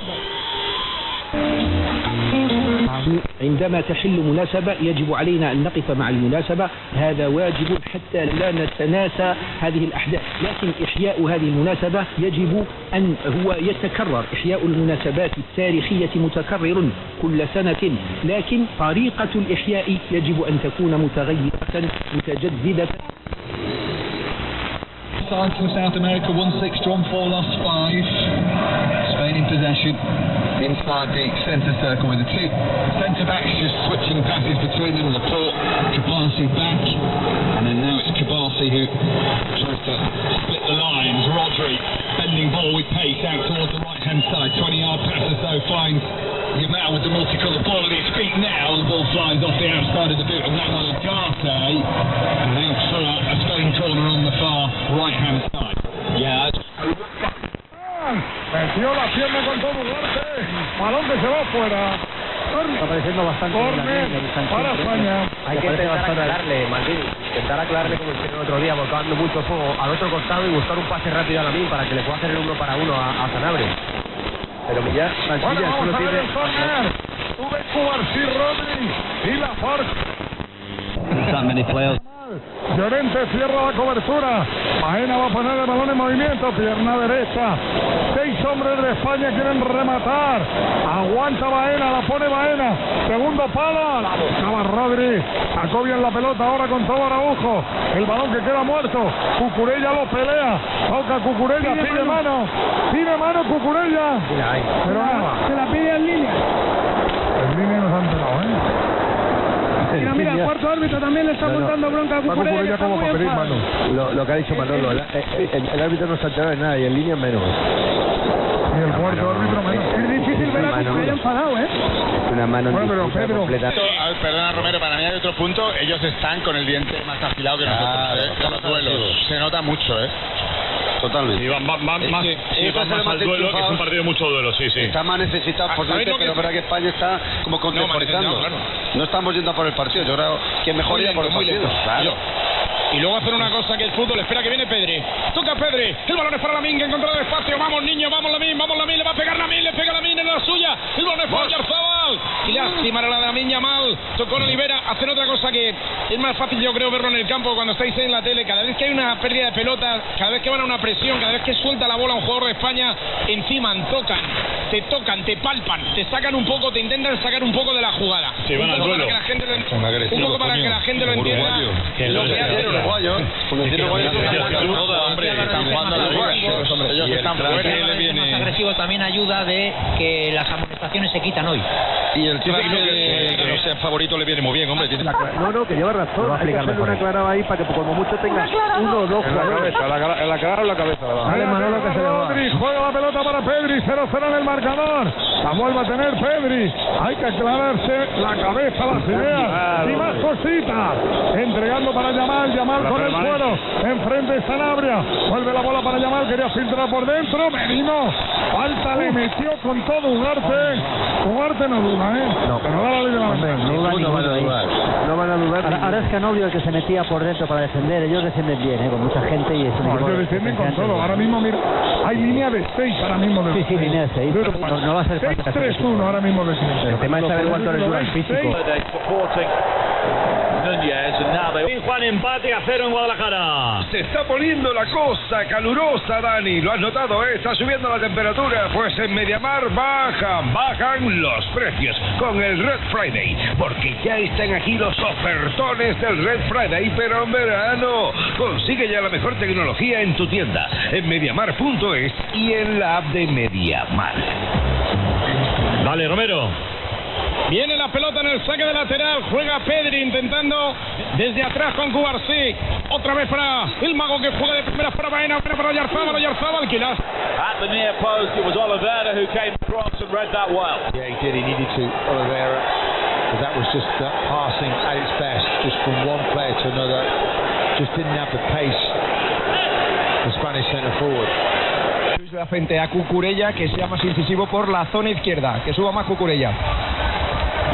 عندما تحل مناسبة يجب علينا أن نقف مع المناسبة، هذا واجب حتى لا نتناسى هذه الأحداث، لكن إحياء هذه المناسبة يجب أن هو يتكرر، إحياء المناسبات التاريخية متكرر كل سنة، لكن طريقة الإحياء يجب أن تكون متغيرة متجددة. Side to South America, 1-6, drawn 4, lost 5. Spain in possession. Inside the centre circle with the two centre-backs just switching passes between them. Laporte, Kabasi back. And then now it's Kabasi who tries to split the lines. Rodri, bending ball with pace out towards the right-hand side. 20-yard pass or so finds Yamal with the multicoloured ball at his feet now. The ball flies off the outside of the boot of Namal Ugarte. And out for a Spain corner on the far right-hand side. Yeah. Metió la pierna con todo Ugarte. Balón que se va fuera. Está pareciendo bastante para España. Hay que intentar aclararle, Maldini. Intentar aclararle como hicieron el otro día, volcando mucho fuego al otro costado y buscar un pase rápido a Lamin para que le pueda hacer el 1 para 1 a Sanabria. Pero ya Bueno, vamos a ver el córner. Sube Cubarsí, Rodri y Laporte. Llorente cierra la cobertura. Baena va a poner el balón en movimiento. Pierna derecha. 6 hombres de España quieren rematar. Aguanta Baena, la pone Baena. Segundo palo. La buscaba Rodri. Sacó bien la pelota ahora con todo Araujo. El balón que queda muerto. Cucurella lo pelea. Toca Cucurella. Pide mano. Pide mano Cucurella. Pero nada. Se la pide en línea. En línea nos han pelado, Mira, el cuarto árbitro también le está montando bronca a Cucurella. Como para pedir mano. Lo que ha dicho Manolo, el árbitro no se ha enterado de nada y en línea menos. Y el cuarto árbitro menos. Es difícil ver a Cucurella enfadado, Una mano completa. Perdona Romero, para mí hay otro punto, ellos están con el diente más afilado que nosotros, con los duelos. Se nota mucho, Totalmente. Y van más al duelo, que es un partido de mucho duelo, sí. Está más necesitado por delante, pero es verdad que España está como contemporizando. No estamos yendo por el partido, yo creo que mejor ir por el partido. Claro. Y luego hacer una cosa que el fútbol espera, que viene Pedri. Toca Pedri, el balón es para Lamin, que ha encontrado el espacio. Vamos niños, vamos Lamin, le va a pegar Lamin, le pega Lamin en la suya. El balón es para Oyarzabal. Y lástima era la de Lamin Yamal. Esto con Olivera hacen otra cosa que es más fácil, yo creo, verlo en el campo cuando estáis en la tele. Cada vez que hay una pérdida de pelota, cada vez que van a una presión, cada vez que suelta la bola un jugador de España, encima tocan, te palpan, te sacan un poco, te intentan sacar un poco de la jugada. Sí, van al duelo. Un poco para que la gente lo entienda. Lo que hace uruguayo, más agresivo también ayuda de que las amonestaciones se quitan hoy. Y el tío que no sea favorito le viene muy bien, hombre. No, que lleva razón. Hay que hacerle una clara ahí para que como mucho tenga uno o dos jugadores. En la cara o en la cabeza. Pedri, juega la pelota para Pedri, 0-0 en el marcador. La vuelve a tener Pedri. Hay que aclararse la cabeza, las ideas y más cositas. Entregando para Yamal con el cuero. Enfrente de Sanabria. Vuelve la bola para Yamal, quería filtrar por dentro. Merino. Falta le metió con todo Ugarte no duda, No, pero da la ley de la ventaja. No van a dudar. Ahora es Canovio el que se metía por dentro para defender. Ellos defienden bien, con mucha gente y es un equipo. Ellos defienden con todo. Ahora mismo, mira, hay línea de 6 ahora mismo. Sí, línea de 6. No va a ser fácil. 6-3-1 ahora mismo de 6. El tema es saber cuánto les dura el físico. Juan, empate a 0 en Guadalajara. Se está poniendo la cosa calurosa, Dani. Lo has notado, ¿eh? Está subiendo la temperatura. Pues en Mediamar bajan los precios con el Red Friday. Porque ya están aquí los ofertones del Red Friday, pero en verano. Consigue ya la mejor tecnología en tu tienda, en mediamar.es y en la app de Mediamar. Dale, Romero. Viene la pelota en el saque de lateral, juega Pedri intentando desde atrás con Cubarsí. Otra vez para el mago que juega de primeras para Baena, para Oyarzábal, que la... At the near post, it was Oliveira who came across and read that well. Yeah, he did. He needed to, Oliveira. But that was just passing at its best, just from one player to another. Just didn't have the pace. The Spanish centre forward. Frente a Cucurella, que sea más incisivo por la zona izquierda, que suba más Cucurella.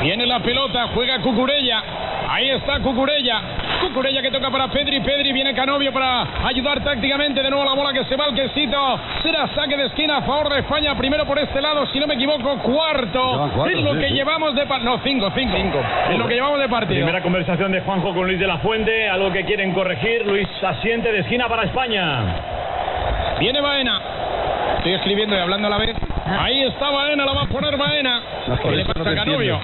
Viene la pelota, juega Cucurella. Ahí está Cucurella que toca para Pedri. Viene Canovio para ayudar tácticamente. De nuevo la bola que se va al quesito. Será saque de esquina a favor de España. Primero por este lado, si no me equivoco, cuarto. Es lo que llevamos de partido. No, cinco. Es lo que llevamos de partido. Primera conversación de Juanjo con Luis de la Fuente. Algo que quieren corregir. Luis asiente de esquina para España. Viene Baena. Estoy escribiendo y hablando a la vez. Ahí está Baena, la va a poner Baena. ¿Qué le pasa a Canovio?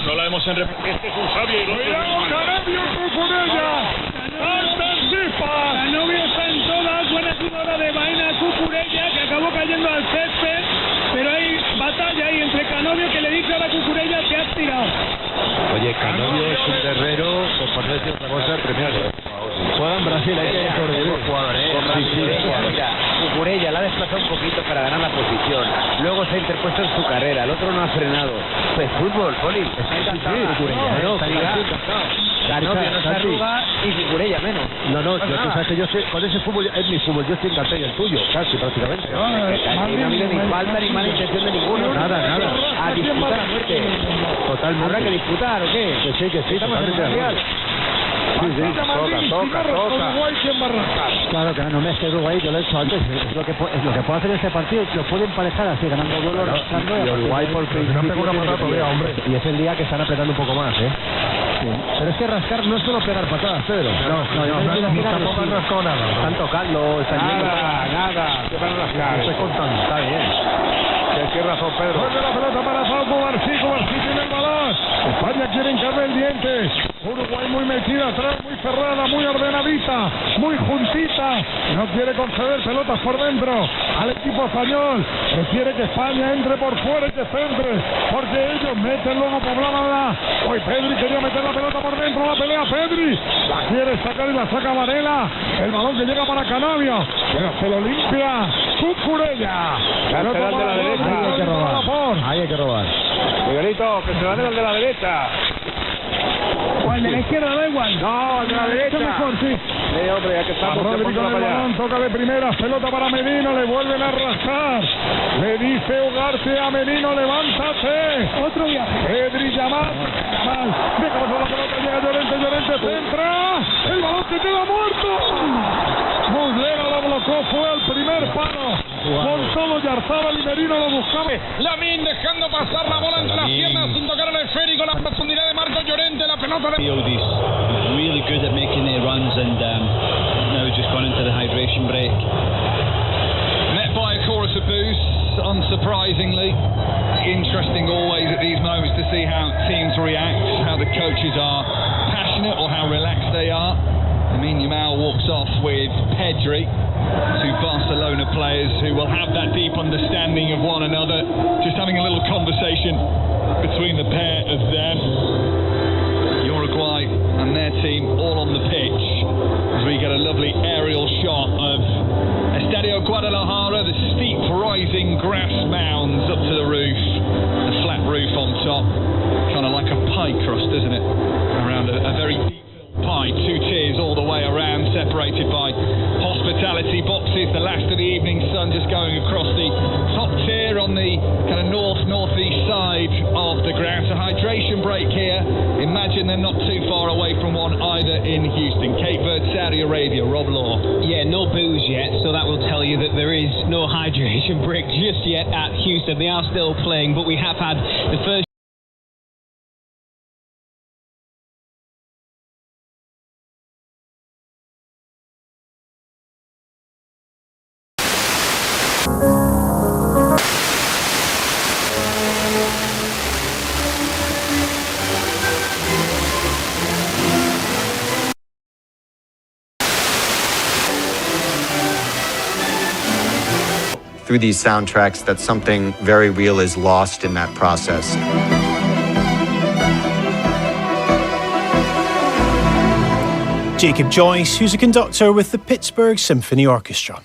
No la vemos en repetición. Este es un sabio y ¡cuidado, Canovio, Cucurella! ¡Anticipa! Canovio está en todas. Buena jugada de Baena Cucurella, que acabó cayendo al césped. Pero hay batalla ahí entre Canovio, que le dice a la Cucurella que has tirado. Oye, Canovio es un guerrero, por no decir otra cosa, premiado. Juega en Brasil, hay que sobrevivir. Mira, Cucurella la ha desplazado un poquito para ganar la posición. Luego se ha interpuesto en su carrera. El otro no ha frenado. Pues fútbol, Poli. Está encantado. Canovio no se arruga y Cucurella menos. No, tú sabes que yo sé, con ese fútbol es mi fútbol, yo estoy encantado y el tuyo, casi prácticamente. No ha habido ni falta ni mala intención de ninguno. Nada. A disputar a muerte. Totalmente. ¿Habrá que disputar o qué? Que sí, totalmente. Toca. Claro que no me esté Uruguay, yo lo he hecho antes. Es lo que puede hacer este partido, lo puede emparejar así, ganando duelo, y Uruguay por principio no pega una patada todavía, hombre. Y es el día que están apretando un poco más, ¿eh? Sí. Pero es que rascar no es solo pegar patadas, Pedro. No, tampoco han rascado nada. Están tocando, están yendo. Nada. nada. Se van a rascar. Estoy contando. Está bien. Tienes razón, Pedro. Vuelve la pelota para Pablo García tiene el balón. España quiere hincarle el diente. Uruguay muy metida atrás, muy cerrada, muy ordenadita, muy juntita. No quiere conceder pelotas por dentro al equipo español. Prefiere que España entre por fuera y que centre, porque ellos meten luego por la banda. Hoy Pedri quería meter la pelota por dentro, la pelea Pedri. La quiere sacar y la saca Varela. El balón que llega para Canavio, pero se lo limpia Cucurella. Lateral de la derecha. Ahí hay que robar. Ahí hay que robar. Miguelito, que se la den al de la derecha. O al de la izquierda, da igual. No, al de la derecha. Mejor, sí. Hombre, ya que estamos. Rodri con el balón, toca de primera, pelota para Merino, le vuelven a rascar. Le dice Ugarte a Merino, levántate. Otro viaje. Pedri, Yamal, deja pasar la pelota, llega Llorente centra. El balón que queda muerto. Muslera lo blocó, fue al primer palo. Con todo Yarzábal y Merino lo buscaba. Lamin dejando pasar la bola entre las piernas sin tocar el esférico, la profundidad de Marco Llorente, la pelota de... He's really good at making their runs and now just gone into the hydration break. Met by a chorus of boos, unsurprisingly. Interesting always at these moments to see how teams react, how the coaches are passionate or how relaxed they are. Lamine Yamal walks off with Pedri, two Barcelona players who will have that deep understanding of one another, just having a little conversation between the pair of them. Uruguay and their team all on the pitch as we get a lovely aerial shot of Estadio Guadalajara, the steep rising grass mounds up to the roof, the flat roof on top, kind of like a pie crust, isn't it, around a very deep pie, two tiers all the way around, separated by hospitality boxes, the last of the evening sun just going across the top tier on the kind of northeast side of the ground. So hydration break here. Imagine they're not too far away from one either in Houston. Cape Verde, Saudi Arabia, Rob Law. Yeah, no booze yet, so that will tell you that there is no hydration break just yet at Houston. They are still playing, but we have had the first... Through these soundtracks, that something very real is lost in that process. Jacob Joyce, who's a conductor with the Pittsburgh Symphony Orchestra.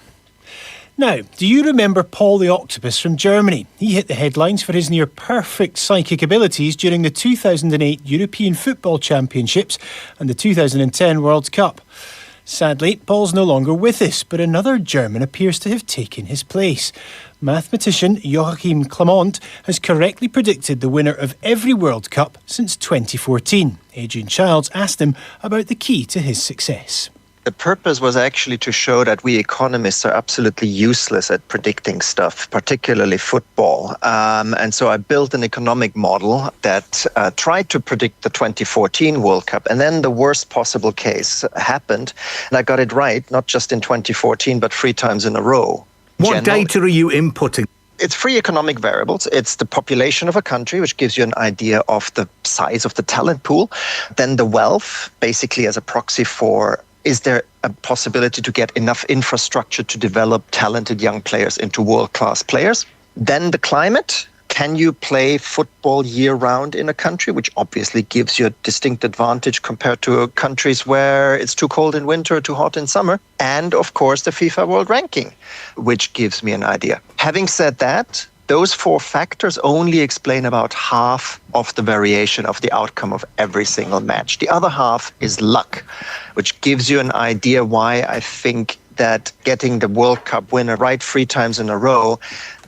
Now, do you remember Paul the Octopus from Germany? He hit the headlines for his near-perfect psychic abilities during the 2008 European Football Championships and the 2010 World Cup. Sadly, Paul's no longer with us, but another German appears to have taken his place. Mathematician Joachim Clement has correctly predicted the winner of every World Cup since 2014. Adrian Childs asked him about the key to his success. The purpose was actually to show that we economists are absolutely useless at predicting stuff, particularly football. And so I built an economic model that tried to predict the 2014 World Cup. And then the worst possible case happened. And I got it right, not just in 2014, but 3 times in a row. What data are you inputting? It's 3 economic variables. It's the population of a country, which gives you an idea of the size of the talent pool. Then the wealth, basically as a proxy for, is there a possibility to get enough infrastructure to develop talented young players into world-class players? Then the climate. Can you play football year-round in a country, which obviously gives you a distinct advantage compared to countries where it's too cold in winter or too hot in summer? And, of course, the FIFA World Ranking, which gives me an idea. Having said that, those 4 factors only explain about half of the variation of the outcome of every single match. The other half is luck, which gives you an idea why I think that getting the World Cup winner right 3 times in a row,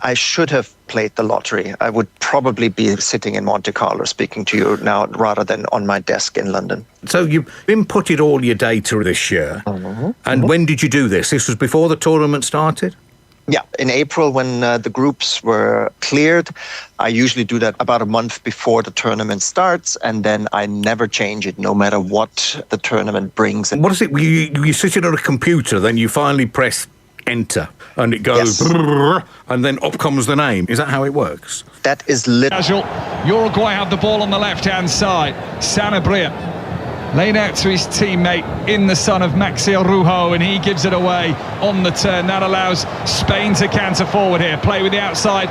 I should have played the lottery. I would probably be sitting in Monte Carlo speaking to you now rather than on my desk in London. So you inputted all your data this year. And when did you do this? This was before the tournament started? Yeah, in April when the groups were cleared. I usually do that about a month before the tournament starts, and then I never change it no matter what the tournament brings. What is it? You sit at a computer, then you finally press enter, and it goes, and then up comes the name. Is that how it works? That is Uruguay have the ball on the left-hand side. Sanabria laid out to his teammate in the son of Maxiel Rujo, and he gives it away on the turn. That allows Spain to canter forward here. Play with the outside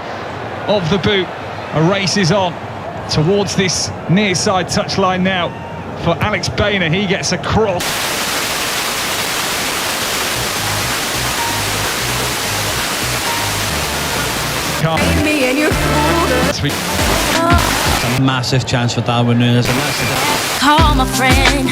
of the boot. A race is on towards this near side touchline now for Alex Bainer. He gets a cross. A massive chance for Darwin Núñez. Call my friend.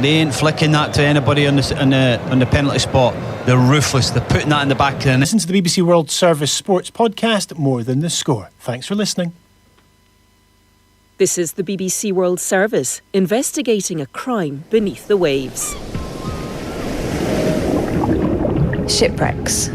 They ain't flicking that to anybody on the penalty spot. They're ruthless. They're putting that in the back of the net. Listen to the BBC World Service Sports podcast, More Than the Score. Thanks for listening. This is the BBC World Service, investigating a crime beneath the waves. Shipwrecks.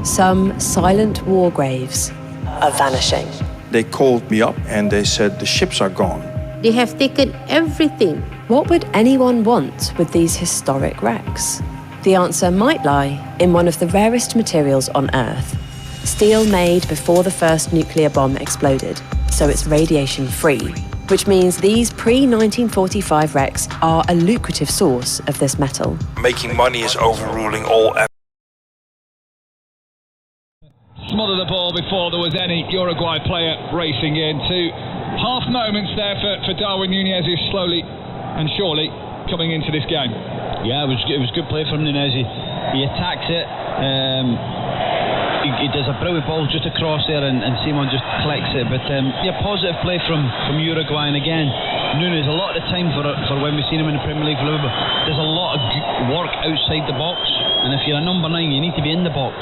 Some silent war graves are vanishing. They called me up and they said the ships are gone. They have taken everything. What would anyone want with these historic wrecks? The answer might lie in one of the rarest materials on Earth. Steel made before the first nuclear bomb exploded, so it's radiation-free, which means these pre-1945 wrecks are a lucrative source of this metal. Making money is overruling all efforts. Smothered the ball before there was any Uruguay player racing in. Two half moments there for Darwin Núñez, who's slowly and surely coming into this game. Yeah, it was good play from Núñez. He attacks it. He does a brilliant ball just across there, and Simon just collects it. But positive play from Uruguay. And again, Núñez, a lot of the time for when we've seen him in the Premier League for Liverpool, there's a lot of work outside the box. And if you're a number 9, you need to be in the box.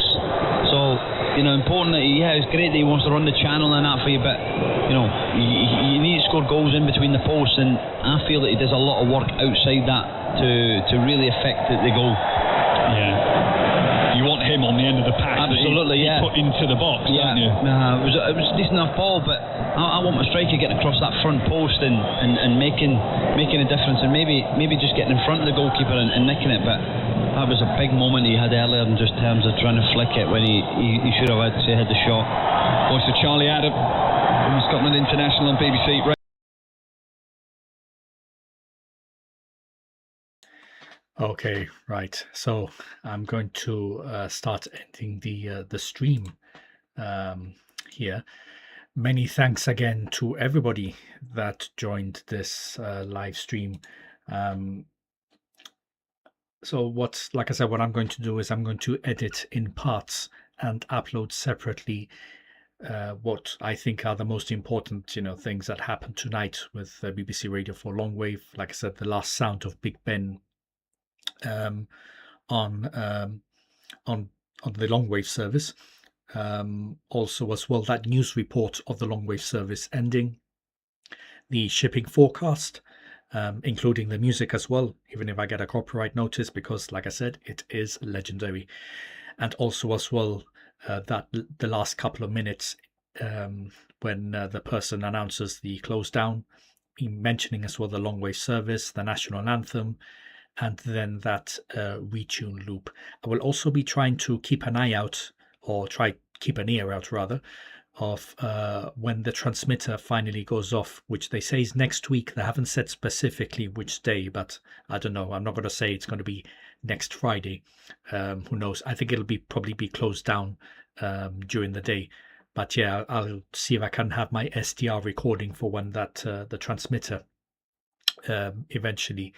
So, important that, it's great that he wants to run the channel and that for you, but, you need to score goals in between the posts, and I feel that he does a lot of work outside that to really affect the goal. Yeah. You want him on the end of the pass. Absolutely, he put into the box, don't you? It was a decent enough ball, but I want my striker getting across that front post and making a difference, and maybe just getting in front of the goalkeeper and nicking it, but that was a big moment he had earlier in just terms of trying to flick it when he should have had the shot. Voice of Charlie Adam from Scotland International on BBC. Okay, right. So I'm going to start ending the stream here. Many thanks again to everybody that joined this live stream. So like I said, what I'm going to do is I'm going to edit in parts and upload separately what I think are the most important, things that happened tonight with BBC Radio 4 Longwave. Like I said, the last sound of Big Ben on the Longwave service. Also, as well, that news report of the Longwave service ending, the shipping forecast, including the music as well, even if I get a copyright notice, because, like I said, it is legendary. And also, as well, that the last couple of minutes when the person announces the close down, mentioning as well the Longwave service, the national anthem, and then that retune loop. I will also be trying to keep an eye out, or keep an ear out rather, of when the transmitter finally goes off, which they say is next week. They haven't said specifically which day, but I don't know. I'm not going to say it's going to be next Friday. Who knows? I think it'll probably be closed down during the day. But yeah, I'll see if I can have my SDR recording for when that the transmitter eventually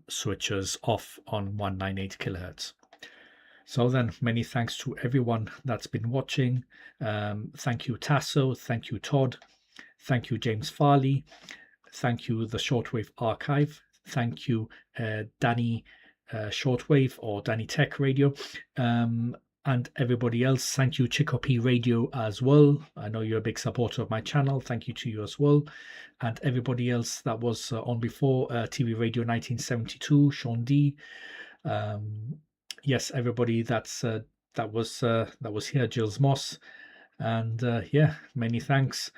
switches off on 198 kHz. So then, many thanks to everyone that's been watching. Thank you, Tasso. Thank you, Todd. Thank you, James Farley. Thank you, the Shortwave Archive. Thank you, Danny Shortwave or Danny Tech Radio. And everybody else. Thank you, Chicopee Radio as well. I know you're a big supporter of my channel. Thank you to you as well. And everybody else that was on before, TV Radio 1972, Sean D. Yes, everybody that was here, Gilles Moss. And yeah, many thanks.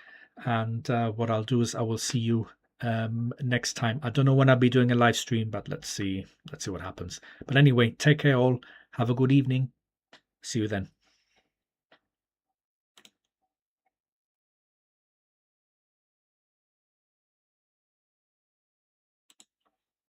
And what I'll do is I will see you next time. I don't know when I'll be doing a live stream, but let's see what happens. But anyway, take care all. Have a good evening. See you then.